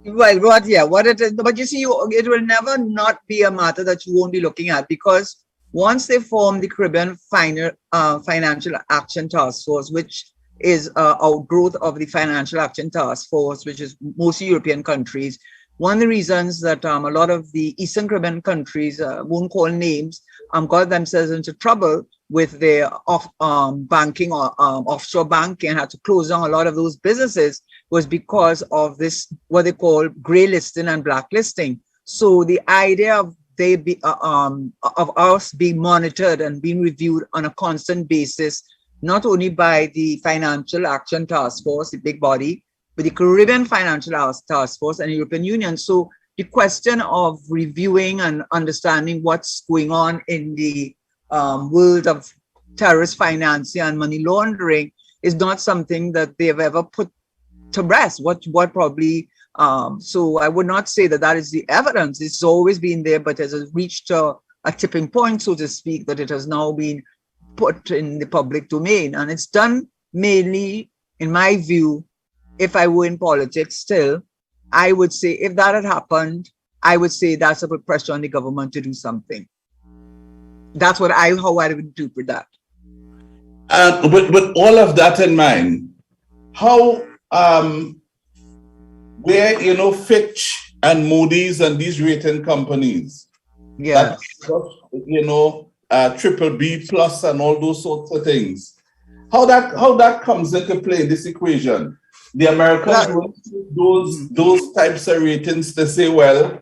Well, what it is, but you see, it will never not be a matter that you won't be looking at, because once they form the Caribbean Financial Action Task Force, which is outgrowth of the Financial Action Task Force, which is most European countries, one of the reasons that a lot of the Eastern Caribbean countries, won't call names, got themselves into trouble with their banking or offshore banking and had to close down a lot of those businesses, was because of this, what they call grey listing and blacklisting. So the idea of of us being monitored and being reviewed on a constant basis, not only by the Financial Action Task Force, the big body, but the Caribbean Financial Task Force and the European Union. So the question of reviewing and understanding what's going on in the world of terrorist financing and money laundering is not something that they've ever put to rest. What probably so I would not say that is the evidence. It's always been there, but it has reached a tipping point, so to speak, that it has now been put in the public domain. And it's done mainly, in my view, if I were in politics still, I would say if that had happened, I would say that's a put pressure on the government to do something. That's how I would interpret that. With all of that in mind, how where Fitch and Moody's and these rating companies, yeah, triple B plus and all those sorts of things, how that comes into play in this equation? The Americans will those types of ratings to say, well,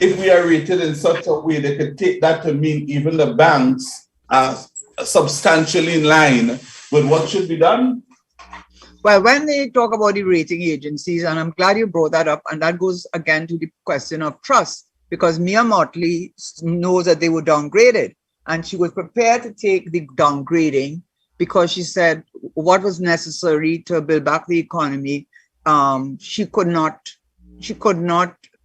if we are rated in such a way, they could take that to mean even the banks are substantially in line with what should be done. Well, when they talk about the rating agencies, and I'm glad you brought that up, and that goes again to the question of trust, because Mia Motley knows that they were downgraded, and she was prepared to take the downgrading because she said what was necessary to build back the economy. She could not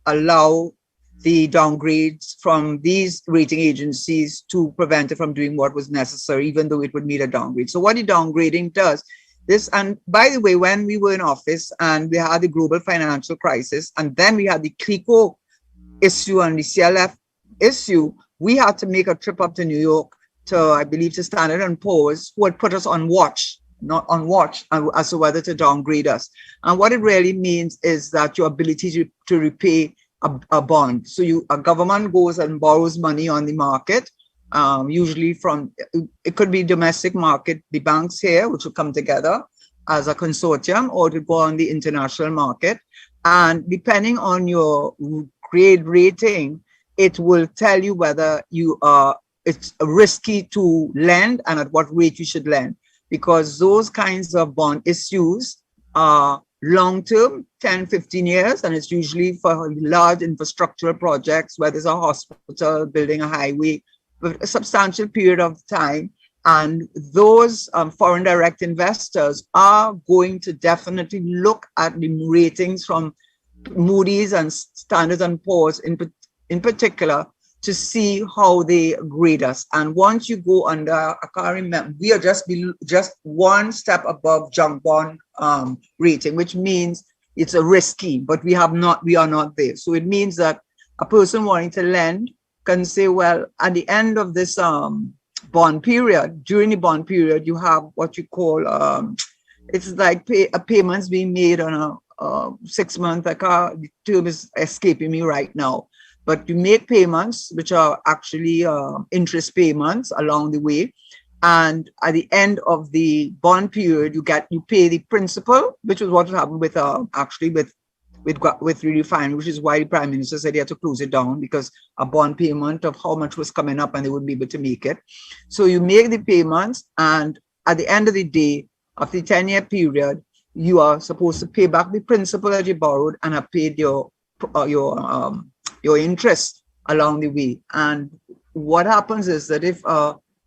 allow the downgrades from these rating agencies to prevent it from doing what was necessary, even though it would mean a downgrade. So what the downgrading does, and by the way, when we were in office and we had the global financial crisis, and then we had the CLICO issue and the CLF issue, we had to make a trip up to New York to, I believe, to Standard & Poor's, who had put us on watch, not on watch, as to whether to downgrade us. And what it really means is that your ability to repay a bond. So a government goes and borrows money on the market, usually from, it could be domestic market, the banks here, which will come together as a consortium, or to go on the international market. And depending on your grade rating, it will tell you whether it's risky to lend and at what rate you should lend, because those kinds of bond issues are long-term, 10, 15 years, and it's usually for large infrastructural projects, whether it's a hospital, building a highway, with a substantial period of time. And those foreign direct investors are going to definitely look at the ratings from Moody's and Standard & Poor's in particular to see how they grade us. And once you go under, I can't remember, we are just one step above junk bond rating, which means it's a risky, but we are not there. So it means that a person wanting to lend can say, well, at the end of this bond period, during the bond period, you have what you call, it's like payments being made on a 6 month, the term is escaping me right now, but you make payments, which are actually interest payments along the way. And at the end of the bond period, you pay the principal, which is what happened with with redefining, which is why the Prime Minister said he had to close it down, because a bond payment of how much was coming up and they wouldn't be able to make it. So you make the payments, and at the end of the day, of the 10-year period, you are supposed to pay back the principal that you borrowed and have paid your interest along the way. And what happens is that if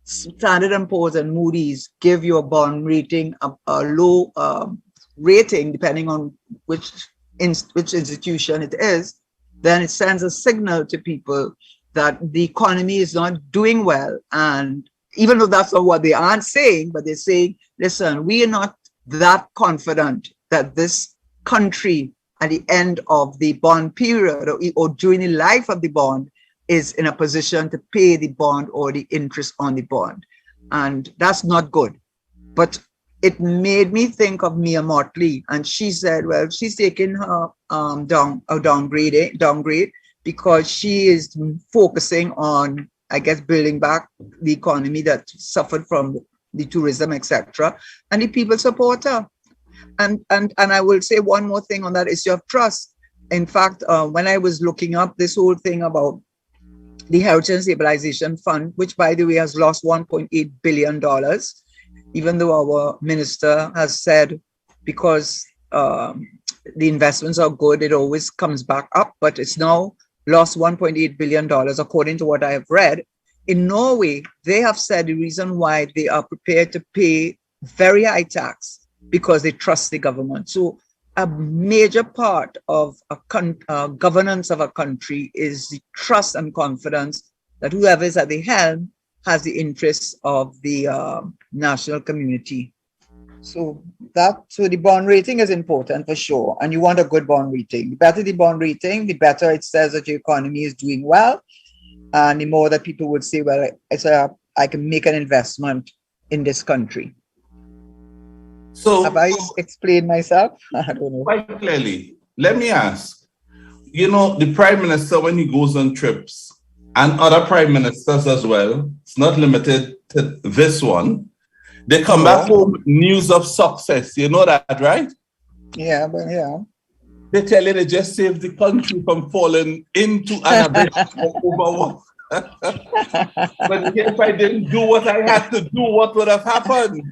Standard & Poor's and Moody's give you a bond rating, a low rating, depending on which institution it is, then it sends a signal to people that the economy is not doing well. And even though that's not what they aren't saying, but they're saying, listen, we are not that confident that this country at the end of the bond period or during the life of the bond is in a position to pay the bond or the interest on the bond. And that's not good. But it made me think of Mia Motley, and she said, well, she's taking her downgrade because she is focusing on, I guess, building back the economy that suffered from the tourism, etc. And the people support her. And I will say one more thing on that issue of trust. In fact, when I was looking up this whole thing about the Heritage and Stabilization Fund, which, by the way, has lost $1.8 billion, even though our minister has said because the investments are good, it always comes back up, but it's now lost $1.8 billion, according to what I have read. In Norway, they have said the reason why they are prepared to pay very high tax because they trust the government. So a major part of governance of a country is the trust and confidence that whoever is at the helm has the interests of the national community. So the bond rating is important for sure. And you want a good bond rating. The better the bond rating, the better it says that your economy is doing well. And the more that people would say, well, I can make an investment in this country. So have I explained myself? I don't know. Quite clearly. Let me ask, the Prime Minister, when he goes on trips, and other prime ministers as well, it's not limited to this one, they come back home with news of success. You know that, right? Yeah, but yeah. They tell you they just saved the country from falling into an abyss of overwork. But if I didn't do what I had to do, what would have happened?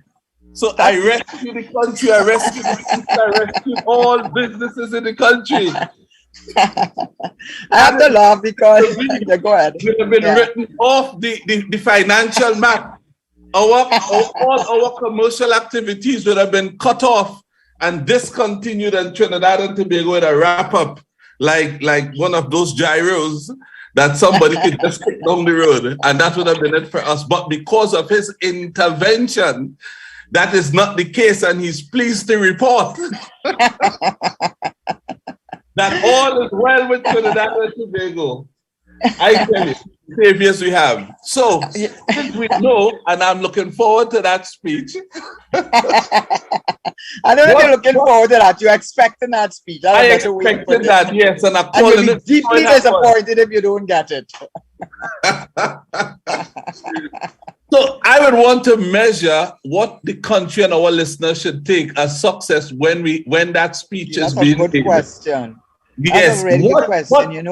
So I rescued the country, I rescued all businesses in the country. I have to laugh because go ahead. We have been written off the financial map. All our commercial activities would have been cut off and discontinued, and Trinidad and Tobago would have wrap up like one of those gyros that somebody could just take down the road, and that would have been it for us. But because of his intervention, that is not the case, and he's pleased to report that all is well with Trinidad and Tobago. I tell you, saviors we have. So, since we know, and I'm looking forward to that speech. I don't know if you're looking forward to that. You're expecting that speech. I expected that, yes. And I'm calling it deeply disappointed if you don't get it. So I would want to measure what the country and our listeners should take as success when that speech is being made. That's a good question. Yes. That's a really good question,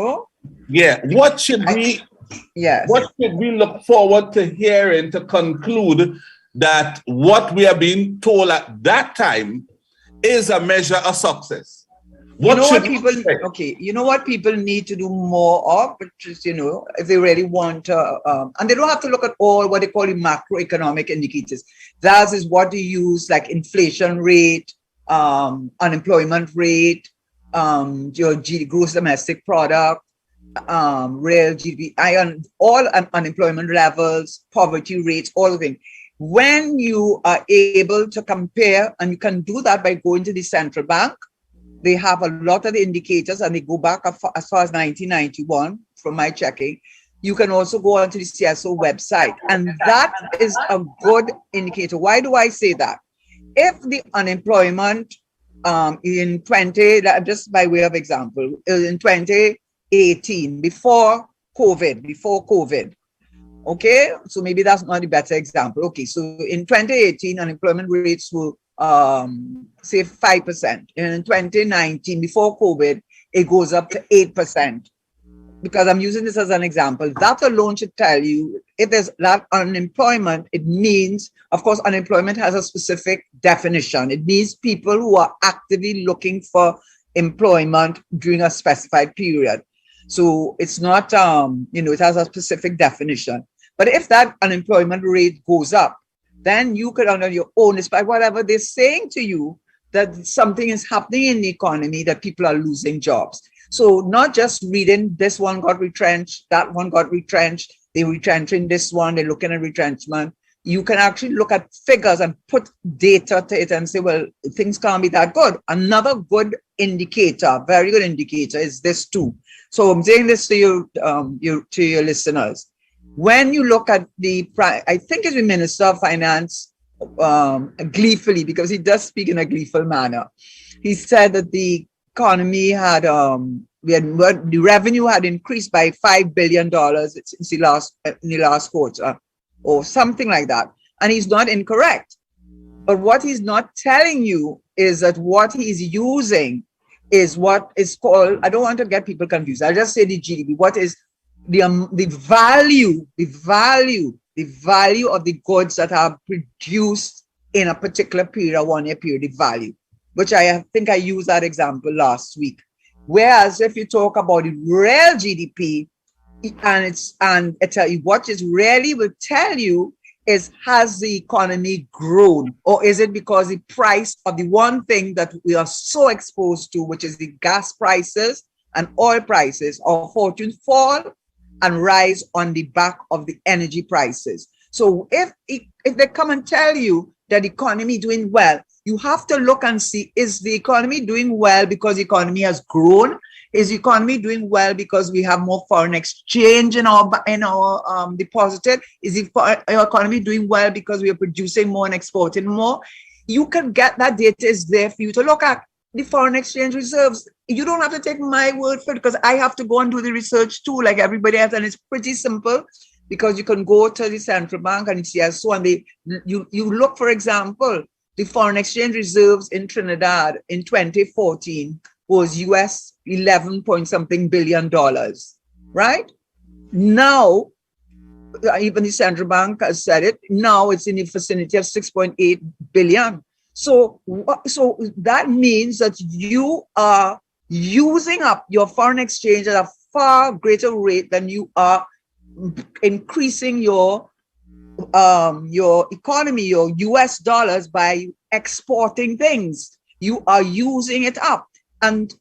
Yeah. What should we look forward to hearing to conclude that what we are being told at that time is a measure of success. You know what should people, we expect? okay, you know what people need to do more of, which is, you know, if they really want to, and they don't have to look at all what they call the macroeconomic indicators. That is what they use, like inflation rate, unemployment rate, your gross domestic product, real GDP, all unemployment levels, poverty rates, all of them. When you are able to compare, and you can do that by going to the central bank, they have a lot of the indicators, and they go back as far as 1991 from my checking. You can also go onto the CSO website, and that is a good indicator. Why do I say that? If the unemployment in just by way of example, in 2018, before COVID, okay, so maybe that's not a better example. Okay, so in 2018, unemployment rates were say 5%, and in 2019, before COVID, it goes up to 8%. Because I'm using this as an example, that alone should tell you if there's that unemployment, it means, of course, unemployment has a specific definition. It means people who are actively looking for employment during a specified period. So it's not, it has a specific definition. But if that unemployment rate goes up, then you could, under your own, despite whatever they're saying to you, that something is happening in the economy, that people are losing jobs. So not just reading this one got retrenched, that one got retrenched, they're retrenching this one, they're looking at retrenchment. You can actually look at figures and put data to it and say, well, things can't be that good. Another good indicator, very good indicator, is this too. So I'm saying this to you, to your listeners. When you look at I think it's the Minister of Finance, gleefully, because he does speak in a gleeful manner. He said that the economy had, the revenue had increased by $5 billion since in the last quarter, or something like that. And he's not incorrect. But what he's not telling you is that what he's using is what is called, I don't want to get people confused, I'll just say the GDP. What is the value of the goods that are produced in a particular period, a 1 year period, the value, which I think I used that example last week. Whereas if you talk about the real GDP, and it tell you what is really will tell you is, has the economy grown, or is it because the price of the one thing that we are so exposed to, which is the gas prices and oil prices, our fortunes fall and rise on the back of the energy prices. So if they come and tell you that the economy doing well, you have to look and see, is the economy doing well because the economy has grown? Is the economy doing well because we have more foreign exchange in our deposited? Is the economy doing well because we are producing more and exporting more? You can get that data is there for you to look at. The foreign exchange reserves, you don't have to take my word for it, because I have to go and do the research too, like everybody else, and it's pretty simple, because you can go to the central bank and CSO, and you look, for example, the foreign exchange reserves in Trinidad in 2014 was US 11 point something billion dollars, right? Now, even the central bank has said it, now it's in the vicinity of 6.8 billion. So that means that you are using up your foreign exchange at a far greater rate than you are increasing your economy, your US dollars, by exporting things. You are using it up. And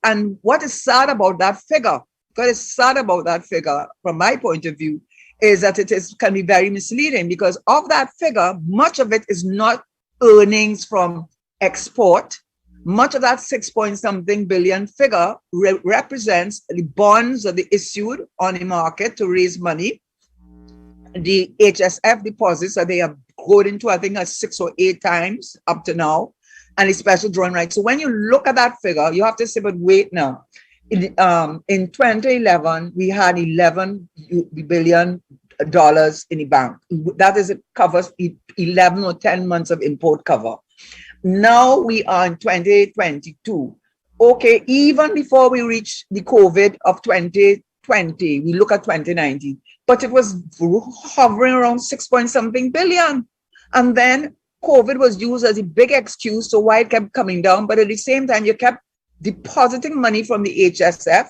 what is sad about that figure, what is sad about that figure from my point of view, is that can be very misleading, because of that figure, much of it is not earnings from export. Much of that 6-point-something billion figure represents the bonds that they issued on the market to raise money, the HSF deposits that they have grown into, I think, 6 or 8 times up to now, and the special drawing rights. So when you look at that figure, you have to say, but wait now. In 2011, we had $11 billion in the bank. That is, it covers 11 or 10 months of import cover. Now we are in 2022. Okay, even before we reach the COVID of 2020, we look at 2019, but it was hovering around 6-point-something billion. And then COVID was used as a big excuse to why it kept coming down, but at the same time, you kept depositing money from the HSF,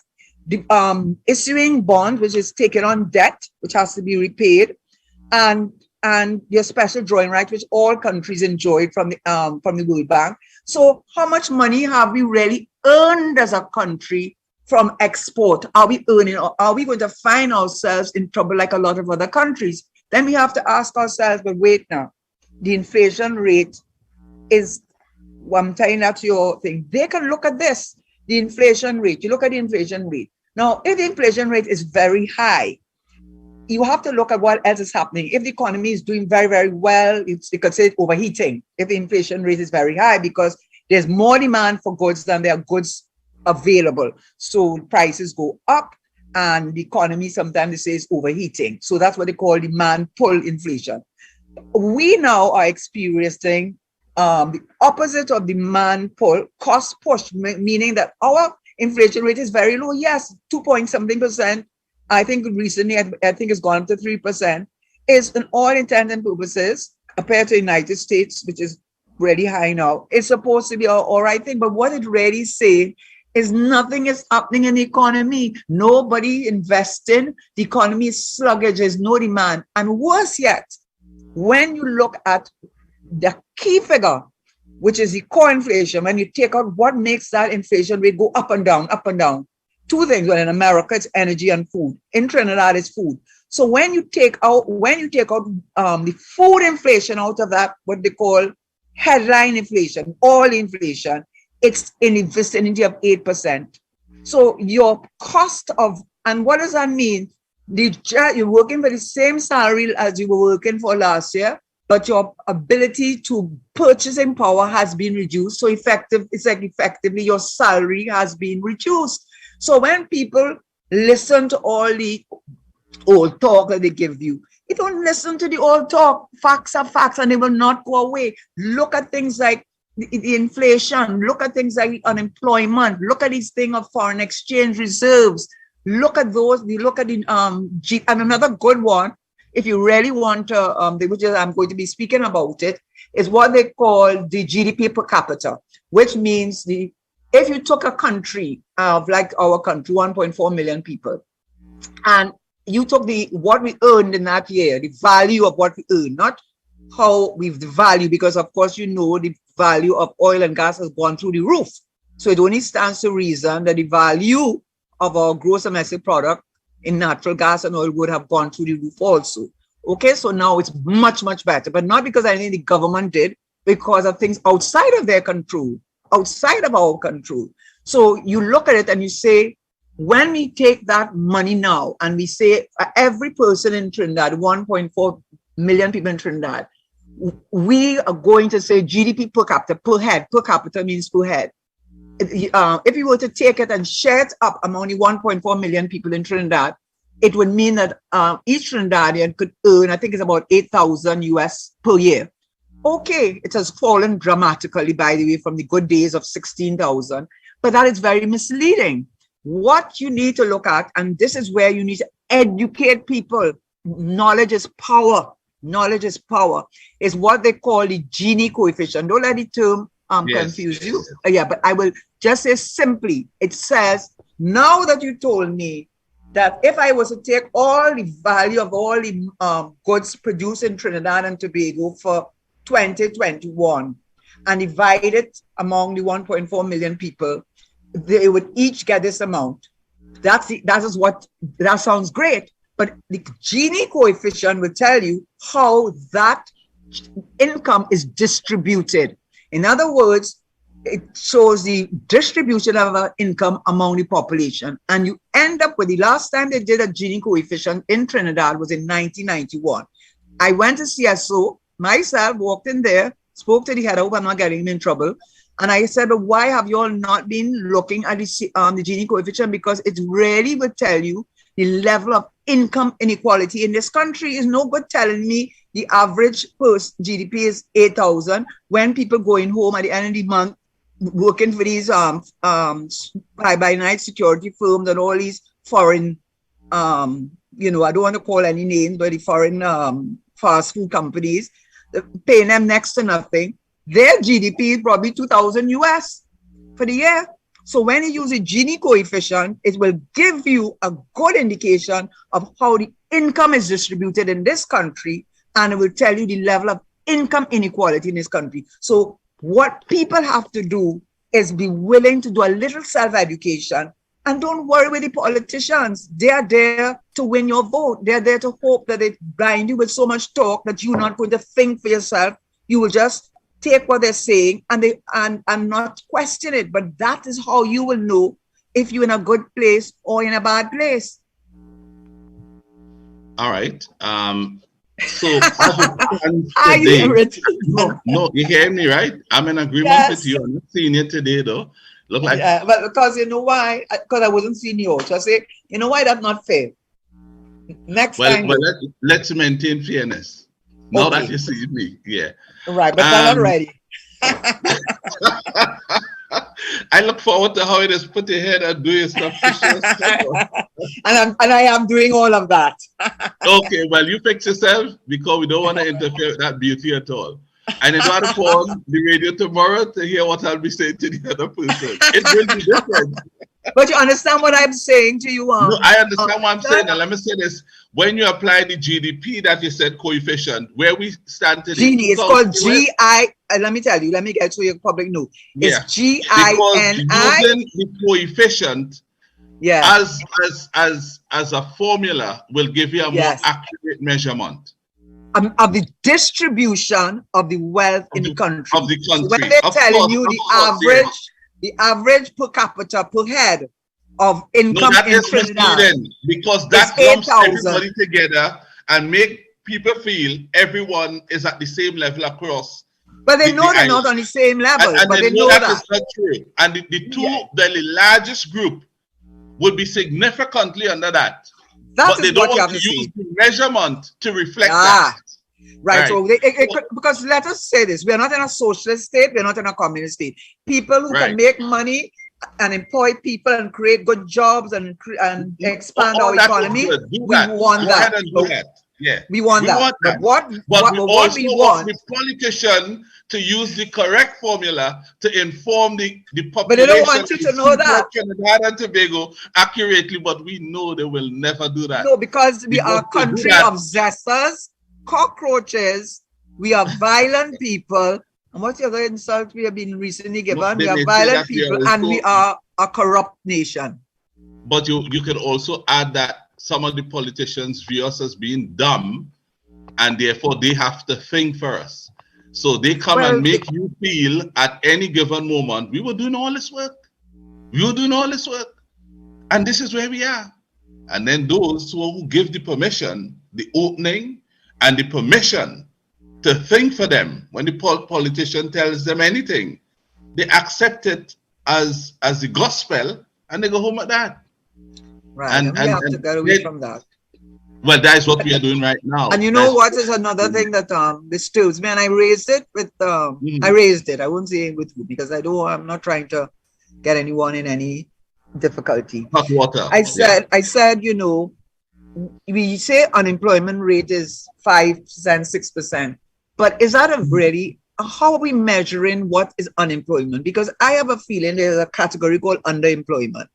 issuing bonds, which is taking on debt, which has to be repaid, and your special drawing right, which all countries enjoyed from the World Bank. So how much money have we really earned as a country from export? Are we earning, or are we going to find ourselves in trouble like a lot of other countries? Then we have to ask ourselves, but wait now, the inflation rate is, I'm telling that's your thing. They can look at this, the inflation rate. You look at the inflation rate. Now, if the inflation rate is very high, you have to look at what else is happening. If the economy is doing very, very well, you could say it's overheating if the inflation rate is very high, because there's more demand for goods than there are goods available. So prices go up, and the economy sometimes they say is overheating. So that's what they call demand pull inflation. We now are experiencing the opposite of demand pull, cost push, meaning that our inflation rate is very low. Yes, 2-point-something%. I think recently, I think it's gone up to 3%. Is in all intents and purposes, compared to the United States, which is really high now, it's supposed to be all right thing. But what it really says is nothing is happening in the economy. Nobody investing. The economy is sluggish. There's no demand. And worse yet, when you look at the key figure, which is the core inflation, when you take out what makes that inflation rate go up and down, two things. Well, in America, it's energy and food. In Trinidad, it's food. So when you take out the food inflation out of that, what they call headline inflation, all inflation, it's in the vicinity of 8%. So your cost of, and what does that mean? You're working for the same salary as you were working for last year, but your ability to purchasing power has been reduced. So effectively your salary has been reduced. So when people listen to all the old talk that they give you, you don't listen to the old talk. Facts are facts, and they will not go away. Look at things like the inflation. Look at things like the unemployment. Look at these things of foreign exchange reserves. Look at those. We look at the and another good one, if you really want to, which is, I'm going to be speaking about it, is what they call the GDP per capita, which means if you took a country of like our country, 1.4 million people, and you took what we earned in that year, the value of what we earned, not how we've the value, because of course you know the value of oil and gas has gone through the roof. So it only stands to reason that the value of our gross domestic product in natural gas and oil would have gone through the roof also. Okay, so now it's much, much better, but not because I think the government did, because of things outside of their control, outside of our control. So you look at it and you say, when we take that money now and we say every person in Trinidad, 1.4 million people in Trinidad, we are going to say GDP per capita, per head. Per capita means per head. If you were to take it and share it up among the 1.4 million people in Trinidad, it would mean that each Trinidadian could earn, I think it's about 8,000 US per year. Okay, it has fallen dramatically, by the way, from the good days of 16,000, but that is very misleading. What you need to look at, and this is where you need to educate people. Knowledge is power. Knowledge is power, is what they call the Genie Coefficient. Don't let the term confuse you. Yeah, but I will just say simply, it says, now that you told me that if I was to take all the value of all the goods produced in Trinidad and Tobago for 2021 and divide it among the 1.4 million people, they would each get this amount. That sounds great, but the Genie Coefficient will tell you how that income is distributed. In other words, it shows the distribution of our income among the population. And you end up with the last time they did a Genie Coefficient in Trinidad was in 1991. I went to CSO myself, walked in there, spoke to the head, I hope I'm not getting him in trouble. And I said, but why have you all not been looking at the Genie Coefficient? Because it really would tell you the level of income inequality in this country. Is no good telling me the average GDP is 8,000 when people going home at the end of the month working for these fly-by-night security firms and all these foreign, I don't want to call any names, but the foreign fast food companies. paying them next to nothing, their GDP is probably 2,000 US for the year. So when you use a Genie coefficient, it will give you a good indication of how the income is distributed in this country, and it will tell you the level of income inequality in this country. So what people have to do is be willing to do a little self-education, and don't worry with the politicians. They are there to win your vote. They're there to hope that they blind you with so much talk that you're not going to think for yourself. You will just take what they're saying and not question it. But that is how you will know if you're in a good place or in a bad place. All right. So I hear it. no, you hear me, right? I'm in agreement Yes. with you. I'm not seeing it today, though. Look like But because you know why? Because I wasn't seeing you. So I say, you know why that's not fair. Next time. well, let's maintain fairness. Now Okay. that you see me, yeah. Right, but I'm not ready. I look forward to how it is put ahead and do your stuff. and I am doing all of that. Okay, well, you fix yourself because we don't want to interfere with that beauty at all. And you got to call the radio tomorrow to hear what I'll be saying to the other person. It will be different. But you understand what I'm saying to you? No, I understand what I'm saying. Now, let me say this. When you apply the GDP that you said coefficient, where we stand today. Genie, it's called GI. Let me tell you, let me get to your public know. It's GINI. Because using the coefficient as a formula will give you a more accurate measurement. Of the distribution of the wealth in the country. Of the country. So when they're telling you the average per capita per head of income in Trinidad, because that lumps everybody together and make people feel everyone is at the same level across. But they know they're not on the same level. And but they know that is not true. And the largest group would be significantly under that. But they don't want to use the measurement to reflect that. Right. So because let us say this, we are not in a socialist state, we're not in a communist state. People who can make money and employ people and create good jobs and expand our economy, we want that. Yeah, we want that. But what we want the politician to use the correct formula to inform the population. But they don't want you to know that. Trinidad and Tobago accurately, but we know they will never do that. No, because we are a country of zesters, cockroaches, we are violent people. And what's the other insult we have been recently given? We are violent people and we are a corrupt nation. But you can also add that some of the politicians view us as being dumb, and therefore they have to think for us. So they come and make you feel at any given moment, we were doing all this work. We were doing all this work. And this is where we are. And then those who give the permission, the opening and the permission to think for them, when the politician tells them anything, they accept it as the gospel and they go home at that. Right, and we have to get away from that. Well, that is what we are doing right now. And you know what is another thing that disturbs me, and I raised it with I raised it. I won't say it with you because I'm not trying to get anyone in any difficulty. Hot water. I said, you know, we say unemployment rate is 5%, 6%, but is that a really how are we measuring what is unemployment? Because I have a feeling there's a category called underemployment.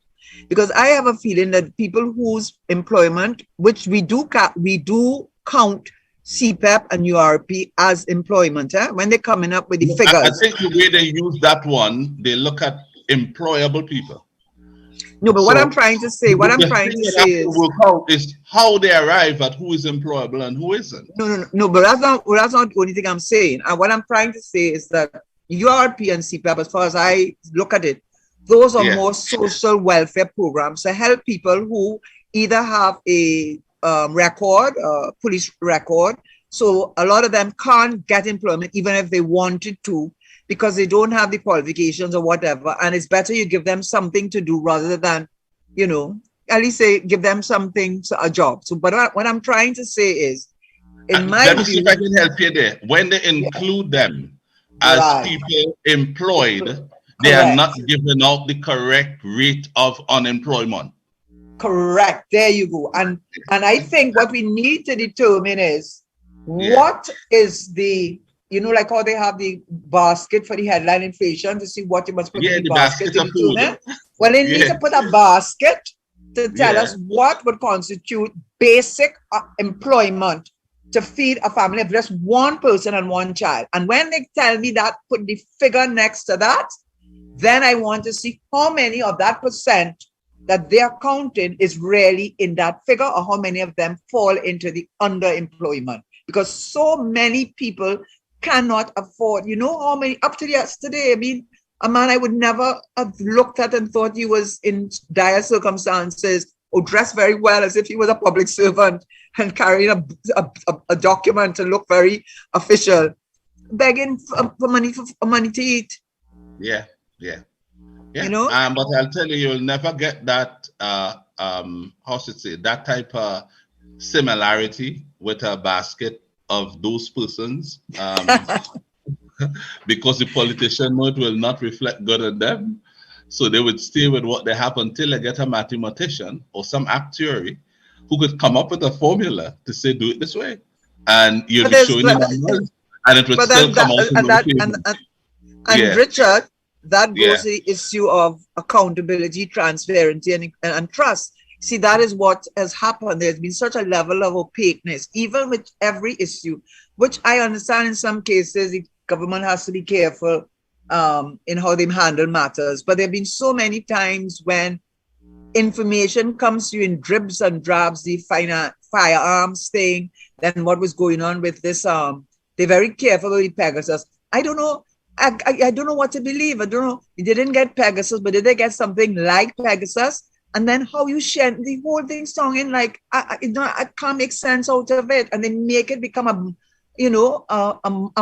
Because I have a feeling that people whose employment, which we do count CPEP and URP as employment, when they're coming up with the figures. I think the way they use that one, they look at employable people. No, but what I'm trying to say, work out is how they arrive at who is employable and who isn't. No, but that's not the only thing I'm saying. And what I'm trying to say is that URP and CPEP, as far as I look at it, those are more social welfare programs to help people who either have a police record. So a lot of them can't get employment even if they wanted to because they don't have the qualifications or whatever. And it's better you give them something to do rather than, you know, at least give them something, a job. So, but what I'm trying to say is, in my let me see if I can help you there. When they include them as people employed, they are not giving out the correct rate of unemployment. Correct. There you go. And I think what we need to determine is what is the you know, like how they have the basket for the headline inflation to see what you must put in the basket to of food. determine. Well, they need to put a basket to tell us what would constitute basic employment to feed a family of just one person and one child. And when they tell me that, put the figure next to that, then I want to see how many of that percent that they're counting is really in that figure, or how many of them fall into the underemployment. Because so many people cannot afford, you know how many, up to yesterday, I mean, a man I would never have looked at and thought he was in dire circumstances or dressed very well as if he was a public servant and carrying a document to look very official, begging for money to eat. Yeah. You know, but I'll tell you, you'll never get that. How should I say, that type of similarity with a basket of those persons, because the politician know it will not reflect good on them. So they would stay with what they have until they get a mathematician or some actuary who could come up with a formula to say, do it this way. And you'll be showing them numbers, and it would still come out. And Richard, that goes to the issue of accountability, transparency, and trust. See, that is what has happened. There's been such a level of opaqueness, even with every issue, which I understand in some cases the government has to be careful in how they handle matters. But there have been so many times when information comes to you in dribs and drabs, the firearms thing, then what was going on with this, they're very careful with the Pegasus. I don't know. I don't know what to believe. I don't know. They didn't get Pegasus, but did they get something like Pegasus? And then how you share the whole thing song in, like, I can't make sense out of it. And they make it become a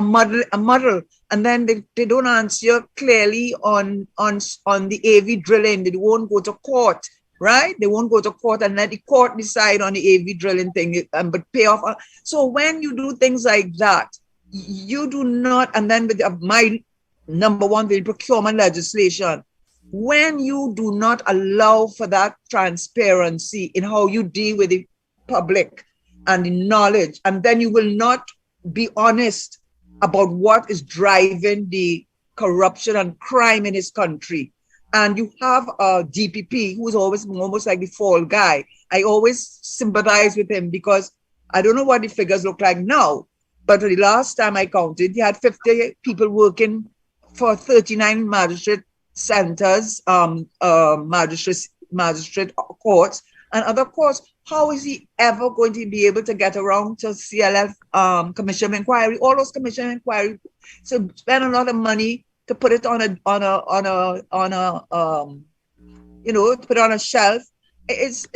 muddle. And then they don't answer clearly on the AV drilling. They won't go to court, right? They won't go to court and let the court decide on the AV drilling thing, but pay off. So when you do things like that, you do not, and then with my number one, the procurement legislation, when you do not allow for that transparency in how you deal with the public and the knowledge, and then you will not be honest about what is driving the corruption and crime in this country. And you have a DPP who is always almost like the fall guy. I always sympathize with him because I don't know what the figures look like now, but the last time I counted, he had 50 people working for 39 magistrate centers, magistrate courts, and other courts. How is he ever going to be able to get around to CLF commission of inquiry? All those commission of inquiry, so spend a lot of money to put it on a to put it on a shelf. It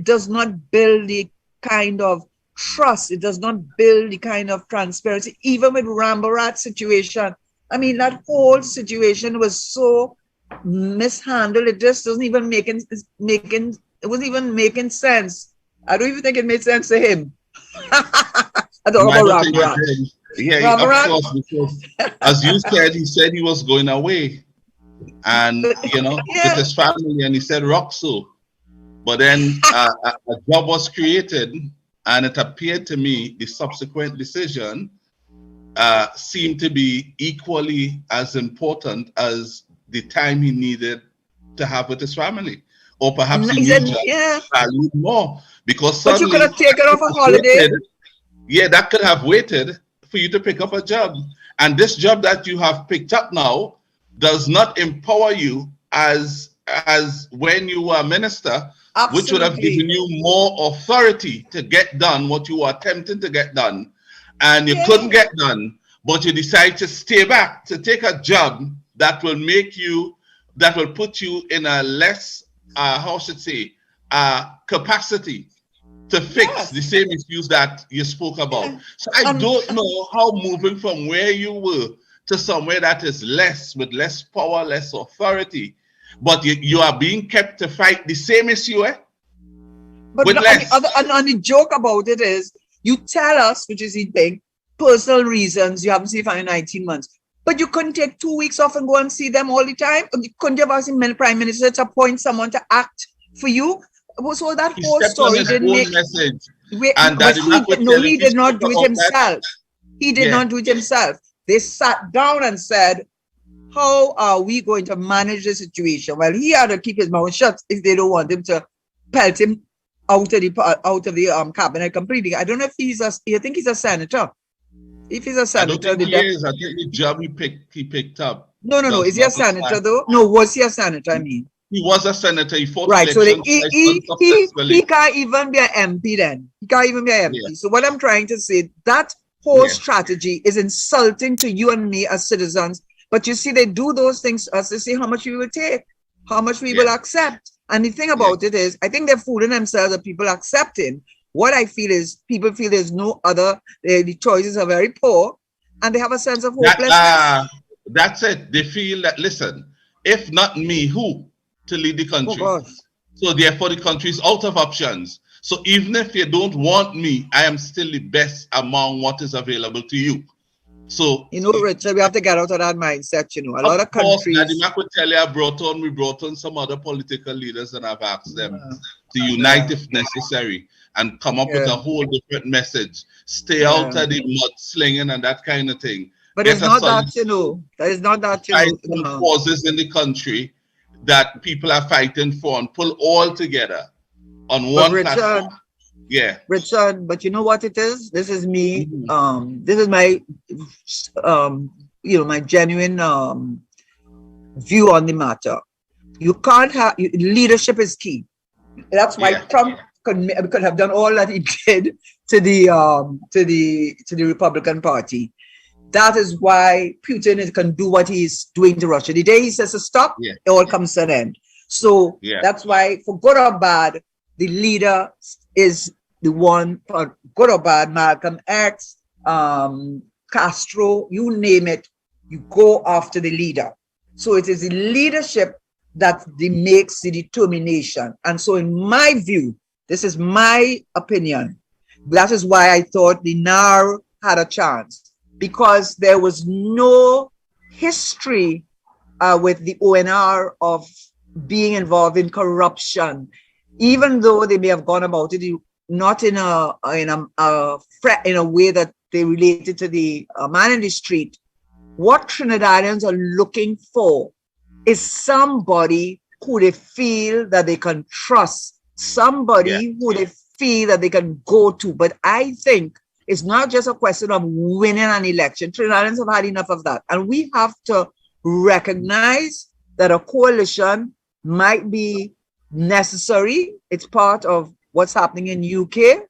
does not build the kind of trust. It does not build the kind of transparency. Even with Rambarat situation, I mean, that whole situation was so mishandled. It just doesn't even it wasn't even making sense. I don't even think it made sense to him. I don't know about Rambarat. Yeah, of course, because as you said, he said he was going away, and with his family, and he said Roxo. But then a job was created, and it appeared to me the subsequent decision seemed to be equally as important as the time he needed to have with his family, or perhaps he valued more, because but you could have taken off a holiday. That could have waited for you to pick up a job. And this job that you have picked up now does not empower you as when you were a minister. Absolutely. Which would have given you more authority to get done what you were attempting to get done, and you couldn't get done, but you decide to stay back to take a job that will put you in a less capacity to fix the same issues that you spoke about. So I don't know how moving from where you were to somewhere that is with less power, less authority, but you are being kept to fight the same issue, But the joke about it is, you tell us, which is the thing, personal reasons you haven't seen for 19 months, but you couldn't take 2 weeks off and go and see them all the time. You couldn't have asked the Prime Minister to appoint someone to act for you. So that whole story didn't make... Message. He did not do it himself. He did not do it himself. They sat down and said, how are we going to manage the situation? Well, he had to keep his mouth shut if they don't want him to pelt him out of the cabinet completely. I don't know if I think he's a senator. If he's a senator, I don't think he is. I think the job he picked up. No. Is he a senator though? No, was he a senator? I mean, he was a senator. He fought right. So elections he can't even be an MP then. He can't even be an MP. Yeah. So what I'm trying to say, that whole strategy is insulting to you and me as citizens. But you see, they do those things as to see how much we will take, how much we will accept. And the thing about it is, I think they're fooling themselves that people accepting. What I feel is people feel there's no other, the choices are very poor, and they have a sense of hopelessness. That's it. They feel that, listen, if not me, who to lead the country? Oh, so therefore the country is out of options. So even if you don't want me, I am still the best among what is available to you. So, you know, Richard, we have to get out of that mindset. You know, a lot of countries. I could tell you, we brought on some other political leaders, and I've asked them to unite if necessary and come up with a whole different message. Stay out of the mudslinging and that kind of thing. But it's not that, you know. That is not that, you know. Causes in the country that people are fighting for and pull all together on one platform. Yeah, Richard, but you know what it is? This is me. This is my, my genuine view on the matter. You can't have leadership is key. That's why Trump could have done all that he did to the Republican Party. That is why Putin can do what he's doing to Russia. The day he says to stop, it all comes to an end. So that's why, for good or bad, the leader is the one, for good or bad, Malcolm X, Castro, you name it, you go after the leader. So it is the leadership that makes the determination. And so in my view, this is my opinion, that is why I thought the NAR had a chance, because there was no history with the ONR of being involved in corruption, even though they may have gone about it not in a way that they related to the man in the street. What Trinidadians are looking for is somebody who they feel that they can trust, somebody who they feel that they can go to. But I think it's not just a question of winning an election. Trinidadians have had enough of that. And we have to recognize that a coalition might be necessary. It's part of what's happening in UK,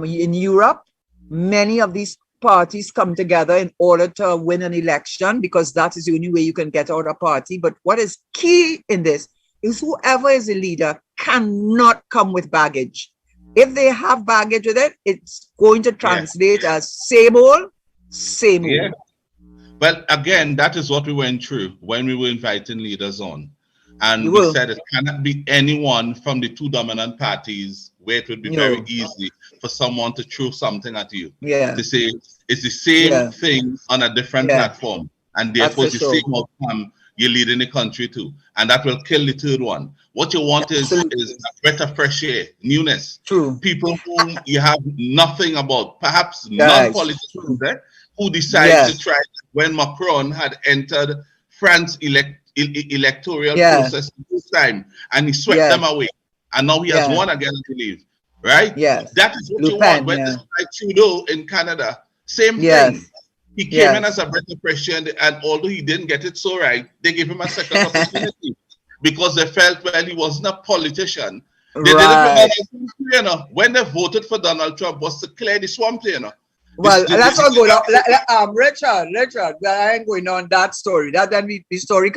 in Europe. Many of these parties come together in order to win an election, because that is the only way you can get out a party. But what is key in this is whoever is the leader cannot come with baggage. If they have baggage with it, it's going to translate as same old, same old. Well, again, that is what we went through when we were inviting leaders on. And we said it cannot be anyone from the two dominant parties, where it would be very easy for someone to throw something at you. To say it's the same thing on a different platform, and therefore it's the same outcome you're leading the country to. And that will kill the third one. What you want is a breath of fresh air, newness. People who you have nothing about, perhaps non-politicians, who decided to try when Macron had entered France electoral process this time, and he swept them away, and now he has won again, I believe, right? That is what you want. When this like Trudeau in Canada, same thing. He came in as a breath of fresh air, and although he didn't get it so right, they gave him a second opportunity because they felt, well, he wasn't a politician. They didn't remember, when they voted for Donald Trump, was to clear the swamp, Well, let's not go down. Richard, I ain't going on that story. That then the story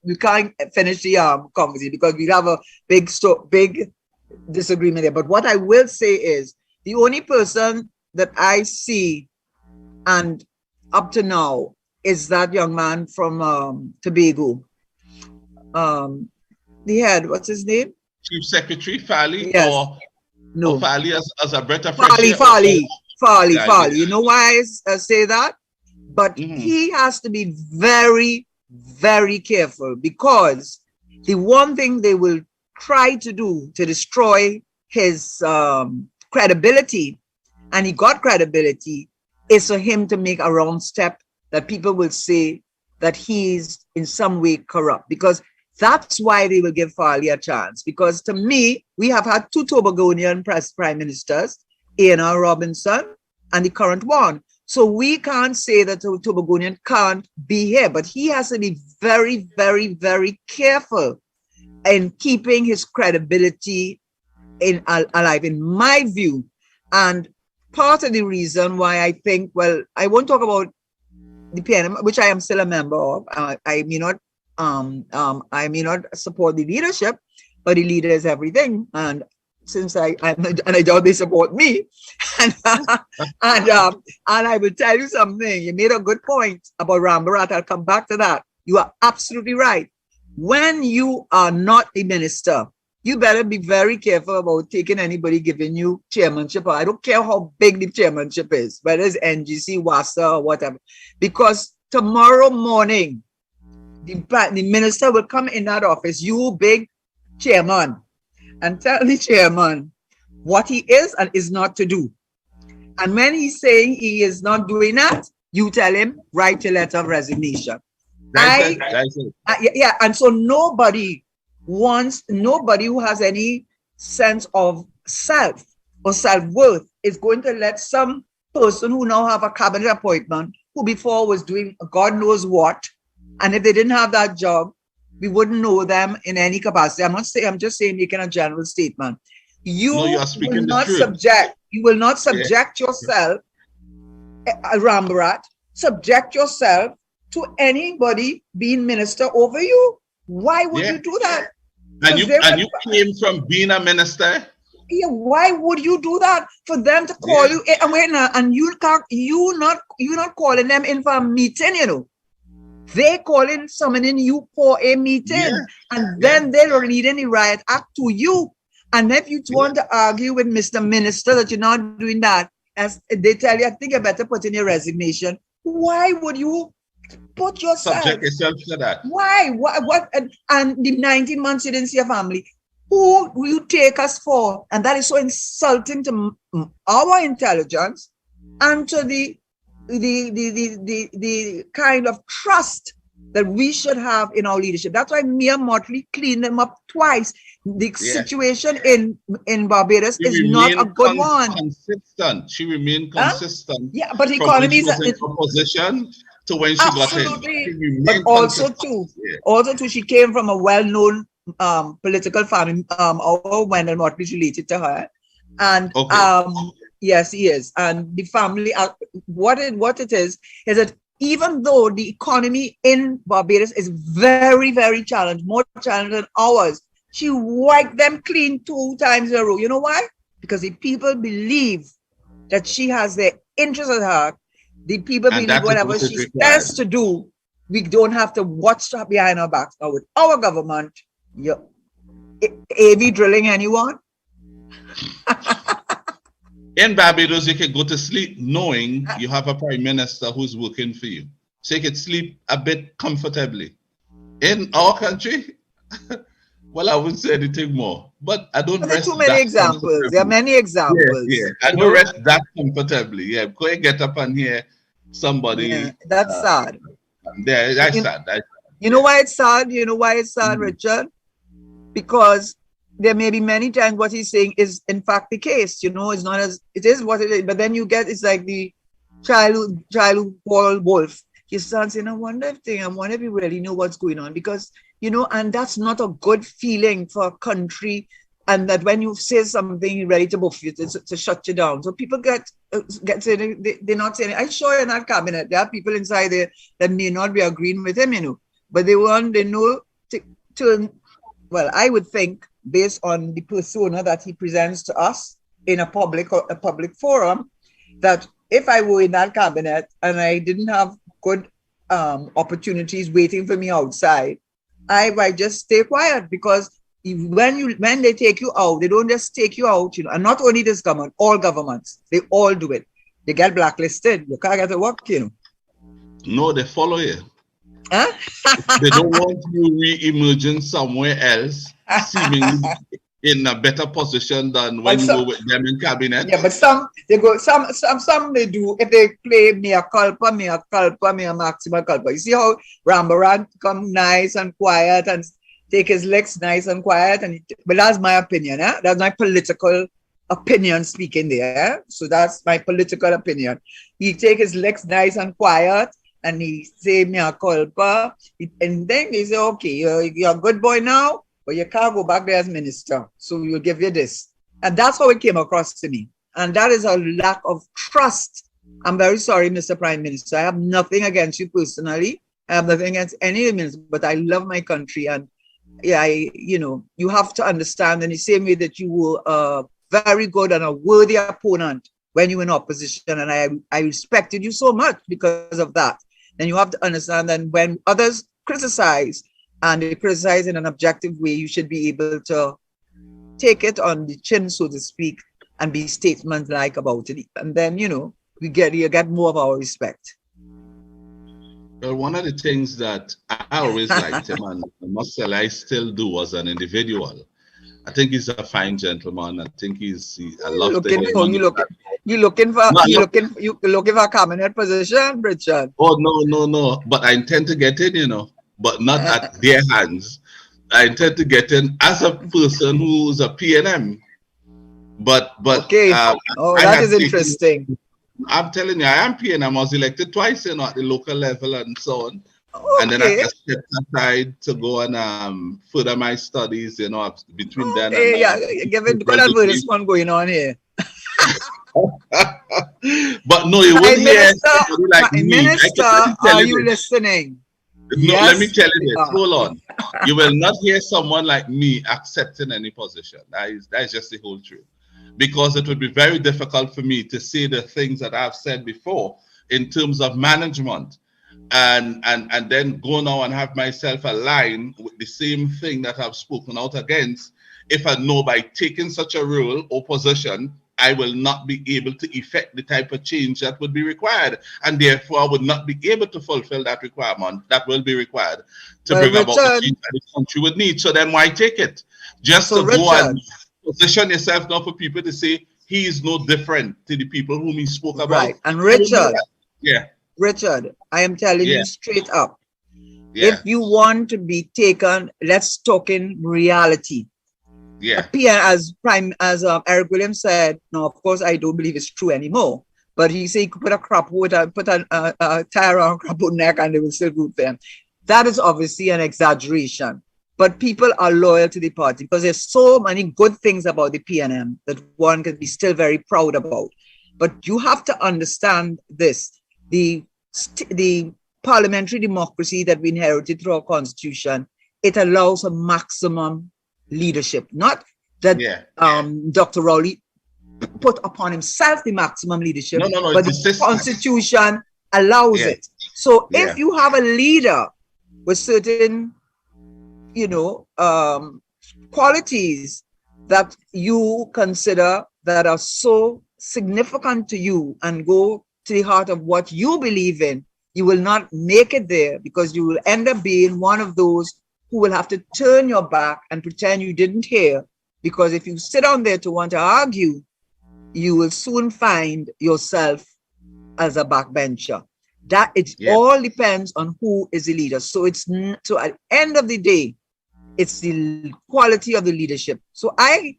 we can't finish the conversation, because we have a big disagreement there. But what I will say is, the only person that I see, and up to now, is that young man from Tobago. The head, what's his name? Chief Secretary Farley, no, Farley as a breath of Farley. You know why I say that? But he has to be very, very careful, because the one thing they will try to do to destroy his credibility, and he got credibility, is for him to make a wrong step that people will say that he's in some way corrupt, because that's why they will give Farley a chance. Because to me, we have had two Tobagonian prime ministers, A.N.R. Robinson and the current one. So we can't say that the Tobagonian can't be here, but he has to be very, very, very careful in keeping his credibility alive, in my view. And part of the reason why I think, well, I won't talk about the PNM, which I am still a member of. I may not support the leadership, but the leader is everything. And since I doubt they support me, and I will tell you something. You made a good point about Rambarat. I'll come back to that. You are absolutely right. When you are not a minister, you better be very careful about taking anybody giving you chairmanship. I don't care how big the chairmanship is, whether it's NGC, WASA, or whatever. Because tomorrow morning, the minister will come in that office, you big chairman, and tell the chairman what he is and is not to do. And when he's saying he is not doing that, you tell him, write a letter of resignation. Yeah, and so nobody who has any sense of self or self-worth is going to let some person who now have a cabinet appointment, who before was doing God knows what, and if they didn't have that job, we wouldn't know them in any capacity. I'm just saying, making a general statement. You will not subject yourself, Rambarat, subject yourself to anybody being minister over you. Why would you do that? And you came from being a minister? Yeah, why would you do that? For them to call you, and you're not calling them in for a meeting, you know. They calling summoning you for a meeting, and then they're leading the riot act to you. And if you want to argue with Mr. Minister that you're not doing that, as they tell you, I think you better put in your resignation. Why would you put yourself? Subject yourself to that. Why? What? And the 19 months you didn't see your family. Who will you take us for? And that is so insulting to our intelligence and to the kind of trust that we should have in our leadership. That's why Mia Motley cleaned them up twice. The situation in Barbados is not a good one. Consistent. She remained consistent. Yeah, but the economy is in opposition to when she got in. But also too, she came from a well-known political family. Our Wendell Motley is related to her, and yes, he is. And the family, what it is that even though the economy in Barbados is very, very challenged, more challenged than ours, she wiped them clean 2 times in a row. You know why? Because the people believe that she has their interests at heart. The people believe whatever she says to do, we don't have to watch her behind our backs. Now with our government, AV drilling anyone? In Barbados, you can go to sleep knowing you have a prime minister who's working for you. So you can sleep a bit comfortably. In our country, well, I wouldn't say anything more, but I don't rest. There are too many examples. There are many examples. I don't rest that comfortably. Yeah, go and get up and hear somebody. Yeah, that's sad. That's sad. You know why it's sad? You know why it's sad, Richard? Because there may be many times what he's saying is in fact the case. You know, it's not as it is what it is. But then you get it's like the child who called wolf. He starts saying, I wonder if you really know what's going on, because you know, and that's not a good feeling for a country. And that when you say something, you're ready to buff you, to shut you down. So people get saying they're not saying. I'm sure in that cabinet there are people inside there that may not be agreeing with him, you know, but they know to well, I would think based on the persona that he presents to us in a public forum, that if I were in that cabinet and I didn't have good opportunities waiting for me outside, I might just stay quiet, because when they take you out, they don't just take you out, you know, and not only this government, all governments, they all do it. They get blacklisted. You can't get to work, you know. No, they follow you. Huh? They don't want you re-emerging somewhere else, seemingly in a better position than when you were with them in cabinet. Yeah, but some they do if they play mea culpa, mea maxima culpa. You see how Rambaran come nice and quiet and take his licks nice and quiet, but that's my opinion, that's my political opinion speaking there. So that's my political opinion. He take his licks nice and quiet and he say mea culpa, and then they say, okay, you're a good boy now, but you can't go back there as minister. So we'll give you this. And that's how it came across to me. And that is a lack of trust. I'm very sorry, Mr. Prime Minister. I have nothing against you personally. I have nothing against any minister, but I love my country. And yeah, you have to understand in the same way that you were a very good and a worthy opponent when you were in opposition. And I respected you so much because of that. Then you have to understand that when others criticize, and they criticize in an objective way, you should be able to take it on the chin, so to speak, and be statesman-like about it. And then, you get more of our respect. Well, one of the things that I always liked him, and I must say I still do as an individual, I think he's a fine gentleman. I think I love the You looking for a cabinet position, Richard? Oh, no. But I intend to get in, but not at their hands. I intend to get in as a person who's a PNM. But okay. That is interesting. I'm telling you, I am PNM. I was elected twice, at the local level and so on. Okay. And then I stepped aside to go and further my studies, between then and yeah, given good advertisement going on here. But no, you wouldn't hear somebody like me. Minister, are you listening? No, yes. Let me tell you this. Hold on. You will not hear someone like me accepting any position. That is just the whole truth. Because it would be very difficult for me to say the things that I've said before in terms of management, and then go now and have myself align with the same thing that I've spoken out against. If I know by taking such a role or position, I will not be able to effect the type of change that would be required, and therefore I would not be able to fulfill that requirement that will be required to bring about the change that the country would need. So then why take it? Just to go and position yourself now for people to say he is no different to the people whom he spoke about. Right. And Richard, Richard, I am telling you straight up, if you want to be taken, let's talk in reality. Yeah. As Eric Williams said, no, of course I don't believe it's true anymore. But he said he could put a tire around a crop neck and they will still root them. That is obviously an exaggeration. But people are loyal to the party because there's so many good things about the PNM that one can be still very proud about. But you have to understand this: the parliamentary democracy that we inherited through our constitution, it allows a maximum leadership. Not that Dr. Rowley put upon himself the maximum leadership, but the constitution allows it. So if you have a leader with certain qualities that you consider that are so significant to you and go to the heart of what you believe in, you will not make it there because you will end up being one of those who will have to turn your back and pretend you didn't hear. Because if you sit down there to want to argue, you will soon find yourself as a backbencher. That all depends on who is the leader. So at the end of the day, it's the quality of the leadership. So I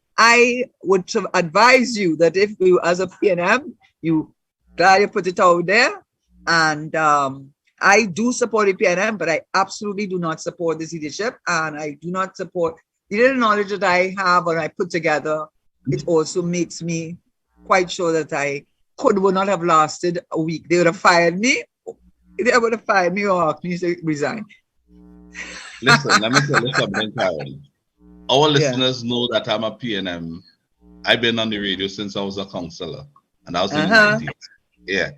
would advise you that if you, as a PNM, you put it out there. And I do support the PNM, but I absolutely do not support this leadership. And I do not support the little knowledge that I have or I put together. It also makes me quite sure that I would not have lasted a week. They would have fired me. They would have fired me or asked me to resign. Listen, let me tell you something, Karen. Our listeners know that I'm a PNM. I've been on the radio since I was a councillor, and I was in the 90s. Yeah.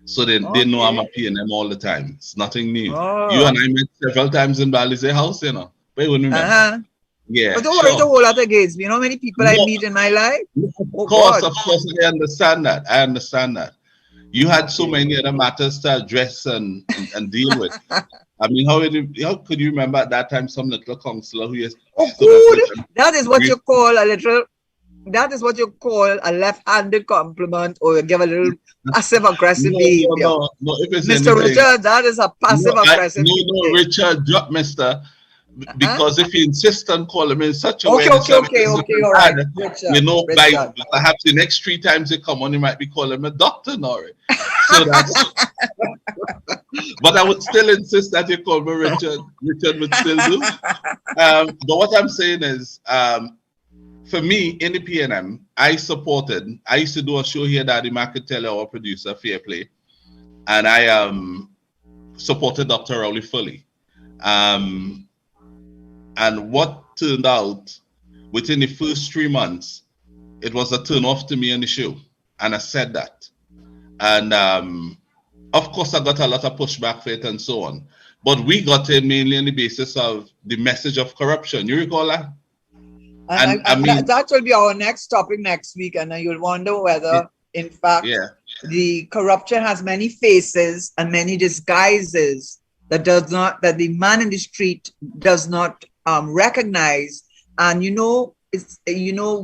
So they know I'm a PNM all the time. It's nothing new. You and I met several times in Balizay House, But you wouldn't remember. Yeah. But don't worry, the whole lot against me. You know how many people I meet in my life? Of course, I understand that. You had so many other matters to address and deal with. I mean, how could you remember at that time some little councillor who is that is what you call a little. That is what you call a left-handed compliment, or you give a little passive-aggressive behavior. No, if it's Mr. anything, Richard, that is a passive-aggressive behavior. No, Richard, drop Mr. Because if you insist on calling me in such a way, okay, all right. Richard, you know, Richard. by perhaps the next 3 times you come on, you might be calling me Dr. Noray. So that's, but I would still insist that you call me Richard. Richard would still do. But what I'm saying is, for me, in the PNM, I used to do a show here, Daddy Mac could tell our producer, Fair Play, and I supported Dr. Rowley fully. And what turned out, within the first 3 months, it was a turn off to me on the show. And I said that. And of course, I got a lot of pushback for it and so on. But we got it mainly on the basis of the message of corruption. You recall that? And I mean, that will be our next topic next week. And you'll wonder whether, in fact, the corruption has many faces and many disguises that the man in the street does not recognize. And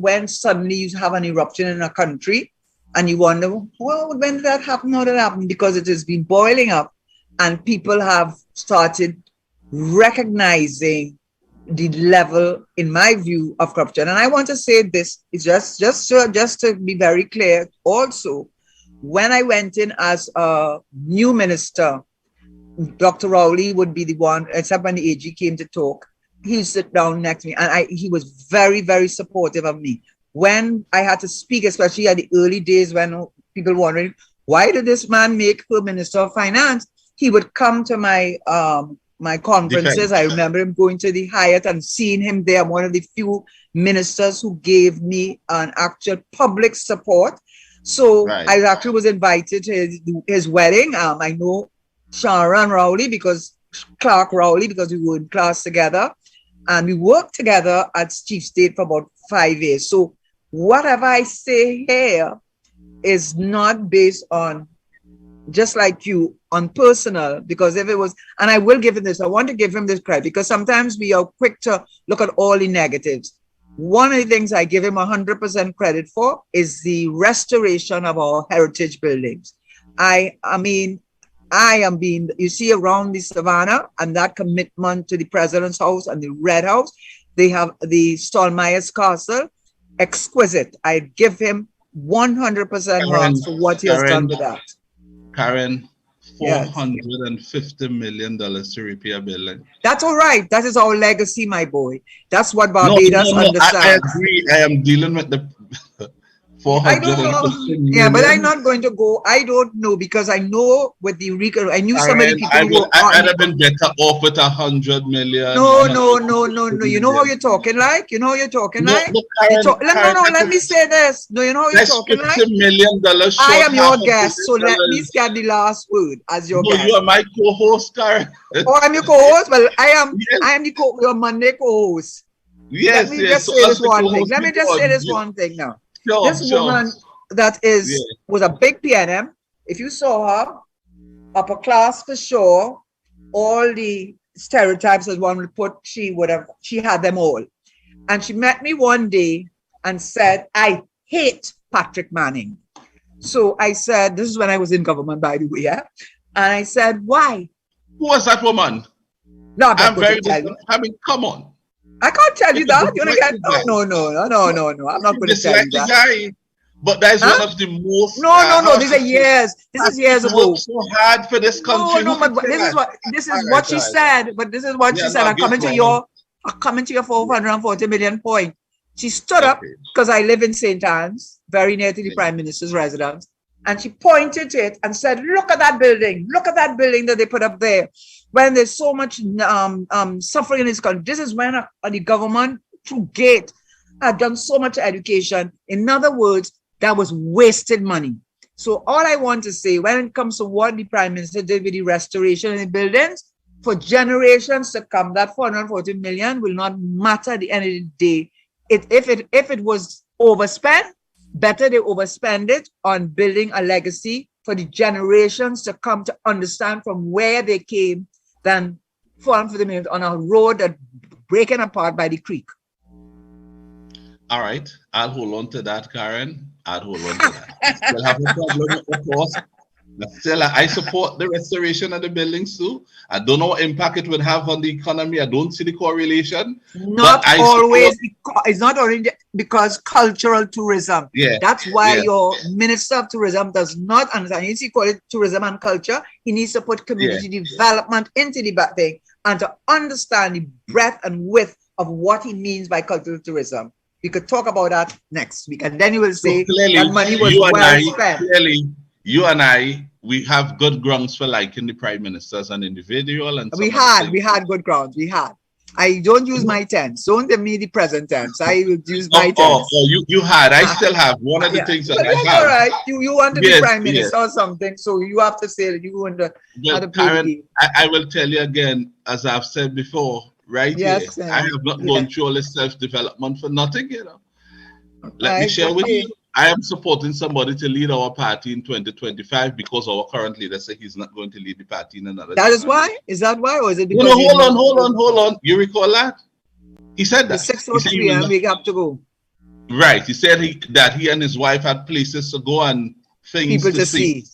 when suddenly you have an eruption in a country and you wonder, well, when did that happen? How did it happen? Because it has been boiling up and people have started recognizing the level, in my view, of corruption. And I want to say this is just to be very clear. Also, when I went in as a new minister, Dr. Rowley would be the one, except when the AG came to talk, he'd sit down next to me, and he was very, very supportive of me. When I had to speak, especially at the early days when people wondering, why did this man make her Minister of Finance? He would come to my my conferences. I remember him going to the Hyatt and seeing him there. I'm one of the few ministers who gave me an actual public support. So I actually was invited to his wedding. I know Sharon Rowley, Clark Rowley, because we were in class together. And we worked together at Chief State for about 5 years. So whatever I say here is not based on, just like you, on personal, because if it was, and I will give him this, I want to give him this credit, because sometimes we are quick to look at all the negatives. One of the things I give him 100% credit for is the restoration of our heritage buildings. I mean, I am being, you see around the Savannah, and that commitment to the President's House and the Red House, they have the Stallmeyer's Castle, exquisite. I give him 100% marks for what he has done with that. Karen, $450 million to repair a building. That's all right. That is our legacy, my boy. That's what Barbados understands. I agree. I am dealing with the 450 million. Yeah, but I'm not going to go. I don't know, because I know with the I knew so many people I'd have been better off with 100 million. No. You know how you're talking like? You know how you're talking like? Let me say this. No, you know how you're talking like? $50 million short. I am your guest, so let me get the last word as your guest. You are my co-host, Karen. Oh, I'm your co-host? Well, I am your Monday co-host. Yes, Let me just say this one thing. Let me just say this one thing now. This woman that was a big PNM, if you saw her, upper class for sure, all the stereotypes as one would put, she had them all. And she met me one day and said, I hate Patrick Manning. So I said, this is when I was in government, by the way, yeah? And I said, why? Who was that woman? No, I'm very I mean, come on. I can't tell you that. You're gonna get no. I'm not going to tell you that. Guy, but that's one of the most. No. These are years. This is years ago. So hard for this country. No, but this is what she said. But this is what she said. I'm coming to your 440 million point. She stood up, because I live in St. Anne's, very near to the Prime Minister's residence, and she pointed to it and said, "Look at that building. Look at that building that they put up there." When there's so much suffering in this country, this is when the government, through GATE, had done so much education. In other words, that was wasted money. So all I want to say, when it comes to what the Prime Minister did with the restoration of the buildings, for generations to come, that 440 million will not matter at the end of the day. If it was overspent, better they overspend it on building a legacy for the generations to come to understand from where they came, than fallen for the minute on a road that breaking apart by the creek. All right, I'll hold on to that, Karen. I'll hold on to that. I still have a problem, of course. But still, I support the restoration of the buildings too. I don't know what impact it would have on the economy. I don't see the correlation. Not always. It's not only because cultural tourism. Yeah. That's why your Minister of Tourism does not understand. He call it tourism and culture. He needs to put community development into the back thing and to understand the breadth and width of what he means by cultural tourism. We could talk about that next week, and then you will say that money was well spent. Clearly, you and I, we have good grounds for liking the Prime Minister as an individual, and we had good grounds. We had. I don't use my tense. Don't give me the present tense. I will use my tense. You had. I still have one of the things that I have. All right. You want to be Prime Minister or something, so you have to say that you want to. Karen, I will tell you again, as I've said before. Right here, I have not gone through all this self-development for nothing, you know. Let me share with you. I am supporting somebody to lead our party in 2025 because our current leader said he's not going to lead the party in another. That is why? Is that why? Or is it because hold on. You recall that? He said that. 6:03 and we have to go. Right. He said that he and his wife had places to go and things people to see.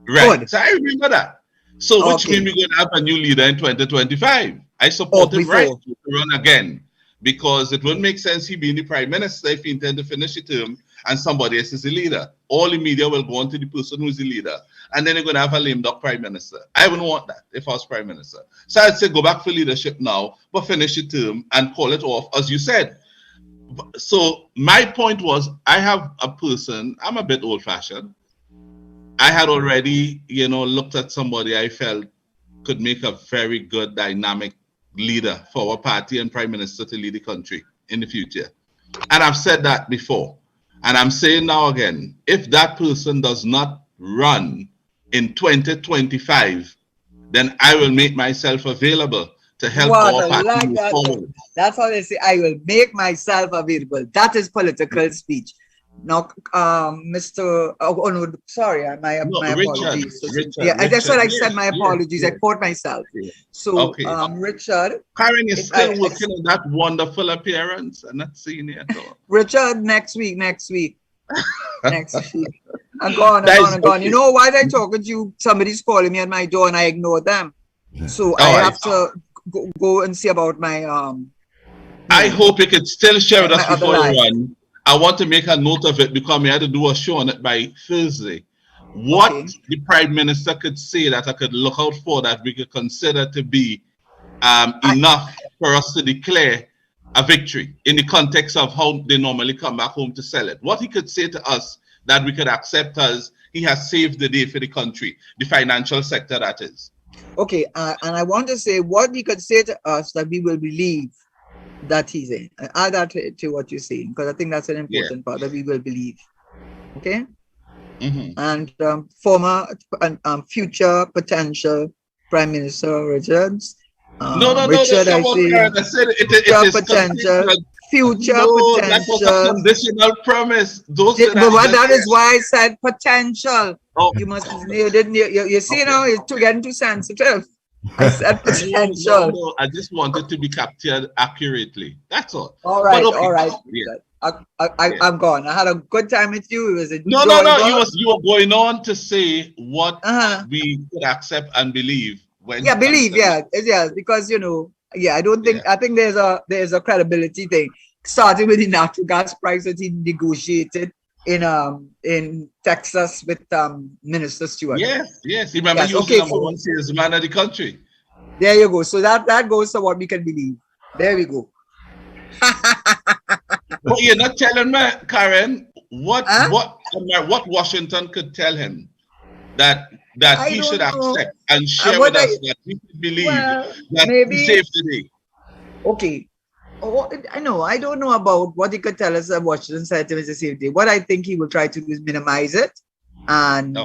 Right. Good. So I remember that. So which means we're going to have a new leader in 2025. I support him right to run again because it wouldn't make sense he being the Prime Minister if he intend to finish the term and somebody else is the leader. All the media will go on to the person who's the leader, and then you're going to have a lame duck Prime Minister. I wouldn't want that if I was Prime Minister. So I'd say go back for leadership now, but finish the term and call it off, as you said. So my point was, I have a person, I'm a bit old-fashioned. I had already, looked at somebody I felt could make a very good dynamic leader for our party and Prime Minister to lead the country in the future. And I've said that before. And I'm saying now again, if that person does not run in 2025, then I will make myself available to help our party move forward. That's how they say, I will make myself available. That is political speech. Now, Mr. My apologies. Richard, that's what I said. My apologies. I caught myself. So, Richard, Karen is still working on that wonderful appearance and not seeing it at all. Richard, next week. Next week. I'm gone. You know why I'm talking to you? Somebody's calling me at my door and I ignore them. So I have to go and see about my I hope you could still share with us before you run. I want to make a note of it because we had to do a show on it by Thursday. What the Prime Minister could say that I could look out for that we could consider to be enough for us to declare a victory in the context of how they normally come back home to sell it. What he could say to us that we could accept as he has saved the day for the country, the financial sector that is. Okay, and I want to say what he could say to us that we will believe that he's in. Add that to what you're saying, because I think that's an important part that we will believe. Okay? And former and future potential Prime Minister Richards. Richard, I say future potential. That was a conditional promise. That is why I said potential. You see now, you're getting too sensitive. I said potential. I just wanted to be captured accurately. That's all. All right. I'm gone. I had a good time with you. It was a no. You were going on to say what we could accept and believe when. Yeah, believe. Yeah, because I don't think. I think there's a credibility thing. Starting with the natural gas price that he negotiated in Texas with Minister Stewart. Yes. Remember, he was the number one salesman of the country. There you go. So that goes to what we can believe. There we go. But you're not telling me, Karen, what Washington could tell him that he should accept and share with us that we should believe that he saved the day. Okay. I know. I don't know about what he could tell us that Washington said to Mr. Safety. What I think he will try to do is minimize it and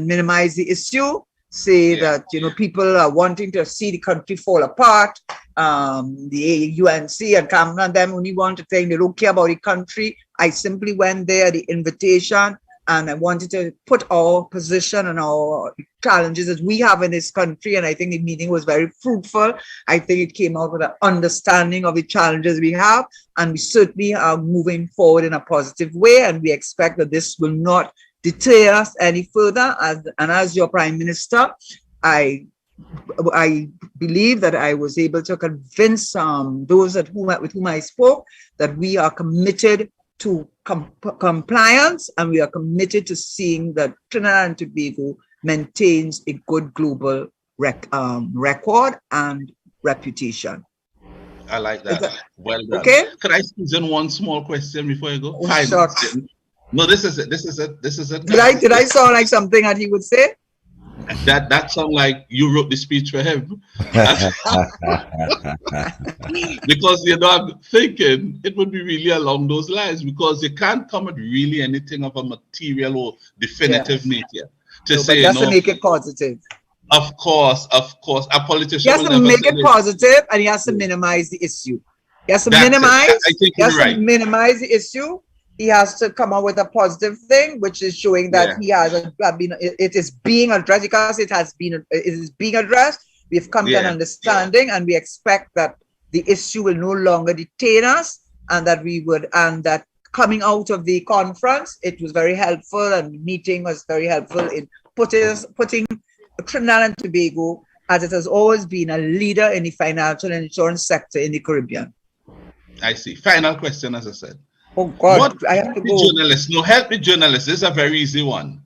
minimize the issue. Say that people are wanting to see the country fall apart. The UNC and Cameron and them only want to think they don't care about the country. I simply went there, the invitation, And I wanted to put our position and our challenges that we have in this country. And I think the meeting was very fruitful. I think it came out with an understanding of the challenges we have. And we certainly are moving forward in a positive way. And we expect that this will not deter us any further. As your Prime Minister, I believe that I was able to convince those with whom I spoke that we are committed to compliance, and we are committed to seeing that Trinidad and Tobago maintains a good global record and reputation. I like that. Well done. Okay. Could I squeeze in one small question before you go? Oh, sure. No, this is it. This is it. This is it. Did I sound like something that he would say? That sounds like you wrote the speech for him. Because I'm thinking it would be really along those lines, because you can't come with really anything of a material or definitive nature to say, but that's to make it positive. Of course, a politician. He has to make it positive, and he has to minimize the issue. He has to minimize. I think you're right. To minimize the issue. He has to come up with a positive thing, which is showing that he has it is being addressed, because it is being addressed. We've come to an understanding, and we expect that the issue will no longer detain us, and that coming out of the conference, it was very helpful, and the meeting was very helpful in putting Trinidad and Tobago, as it has always been, a leader in the financial and insurance sector in the Caribbean. I see. Final question, as I said. Oh God, I have to go. Journalists, no, help the journalists. This is a very easy one.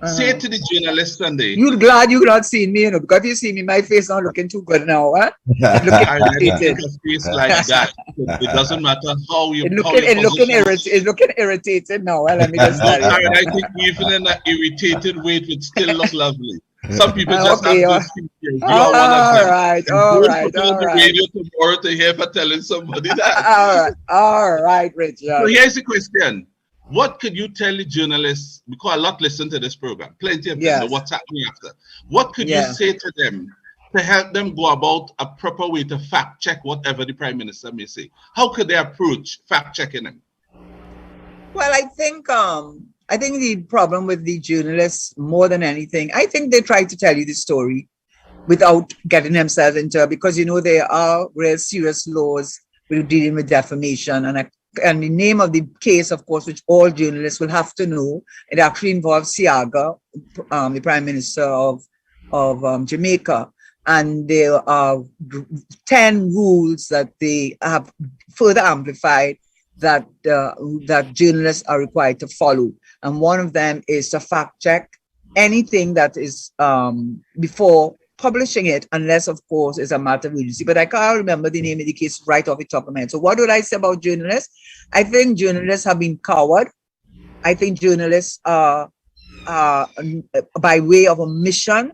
Say to the journalists Sunday. You're glad you're not seeing me, because if you see me, my face not looking too good now, huh? I like a face like that. It doesn't matter how you. It's looking irritated now. Let me just tell you. I think even in an irritated way, it would still look lovely. Some people just have those features. All right. The radio tomorrow to hear for telling somebody that. All right, Richard. So here's the question. What could you tell the journalists, because a lot listen to this program, plenty of them, what's happening after. What could you say to them to help them go about a proper way to fact check whatever the Prime Minister may say? How could they approach fact checking them? Well, I think the problem with the journalists, more than anything, I think they try to tell you the story without getting themselves into, because there are real serious laws with dealing with defamation, and the name of the case, of course, which all journalists will have to know, it actually involves Siaga, the Prime Minister of Jamaica, and there are 10 rules that they have further amplified that journalists are required to follow. And one of them is to fact check anything that is before publishing it, unless, of course, it's a matter of urgency. But I can't remember the name of the case right off the top of my head. So what would I say about journalists? I think journalists have been coward. I think journalists are by way of omission.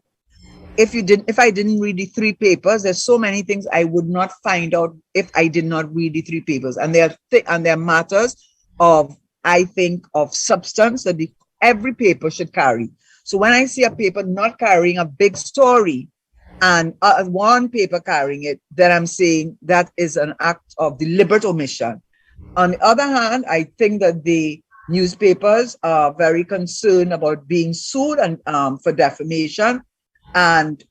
If I didn't read the 3 papers, there's so many things I would not find out if I did not read the 3 papers. And there are matters of, I think, of substance that every paper should carry. So when I see a paper not carrying a big story and one paper carrying it, then I'm saying that is an act of deliberate omission. On the other hand, I think that the newspapers are very concerned about being sued and for defamation, and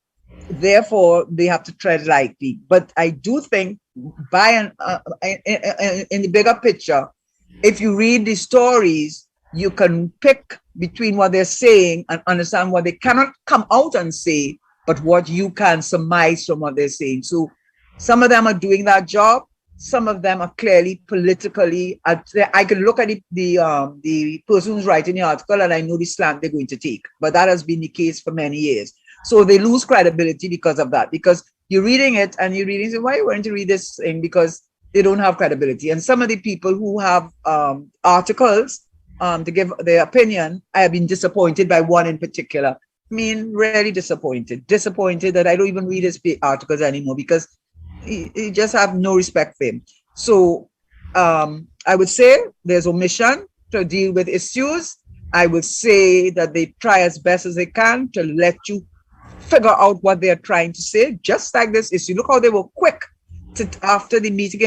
therefore they have to tread lightly. But I do think in the bigger picture, if you read the stories, you can pick between what they're saying and understand what they cannot come out and say, but what you can surmise from what they're saying. So some of them are doing that job. Some of them are clearly politically. I can look at the person who's writing the article and I know the slant they're going to take. But that has been the case for many years. So they lose credibility because of that. Because you're reading it and you're reading, so why are you wanting to read this thing? Because they don't have credibility. And some of the people who have articles to give their opinion, I have been disappointed by one in particular. I mean, really disappointed that I don't even read his articles anymore because he just have no respect for him. So I would say there's omission to deal with issues. I would say that they try as best as they can to let you figure out what they're trying to say, just like this issue. Look how they were quick after the meeting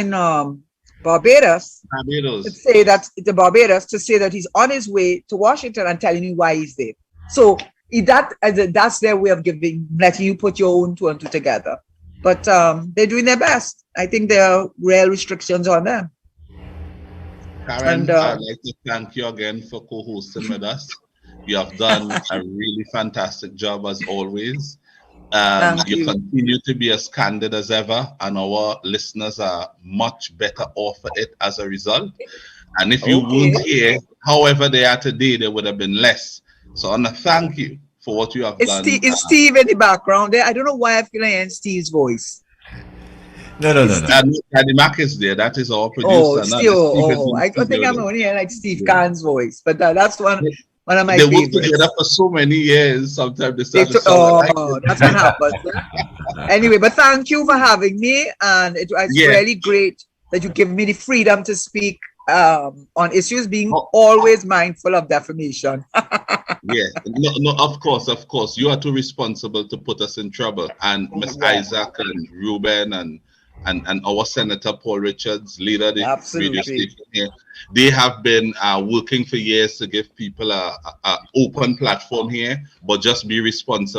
Barbados, Barbados. to say that the Barbados to say that he's on his way to Washington and telling you why he's there. So that's their way of letting you put your own two and two together. But they're doing their best. I think there are real restrictions on them. Karen, I'd like to thank you again for co-hosting with us. You have done a really fantastic job as always. You continue to be as candid as ever, and our listeners are much better off for it as a result. And if you weren't here, however they are today, they would have been less. So I want to thank you for what you have done. It's Steve in the background there. I don't know why I feel I hear Steve's voice. No. Daddy Mac is there. That is our producer. Oh, Steve. I think I'm only hearing like Steve Kahn's voice, but that's one of my favorites. They worked together for so many years. Sometimes they start to that's what happens. Anyway, but thank you for having me, and it's really great that you give me the freedom to speak on issues, being always mindful of defamation. Yeah, no, of course. You are too responsible to put us in trouble. And Ms. Isaac and Ruben and our Senator Paul Richards, leader of the radio station here, they have been working for years to give people a open platform here, but just be responsible.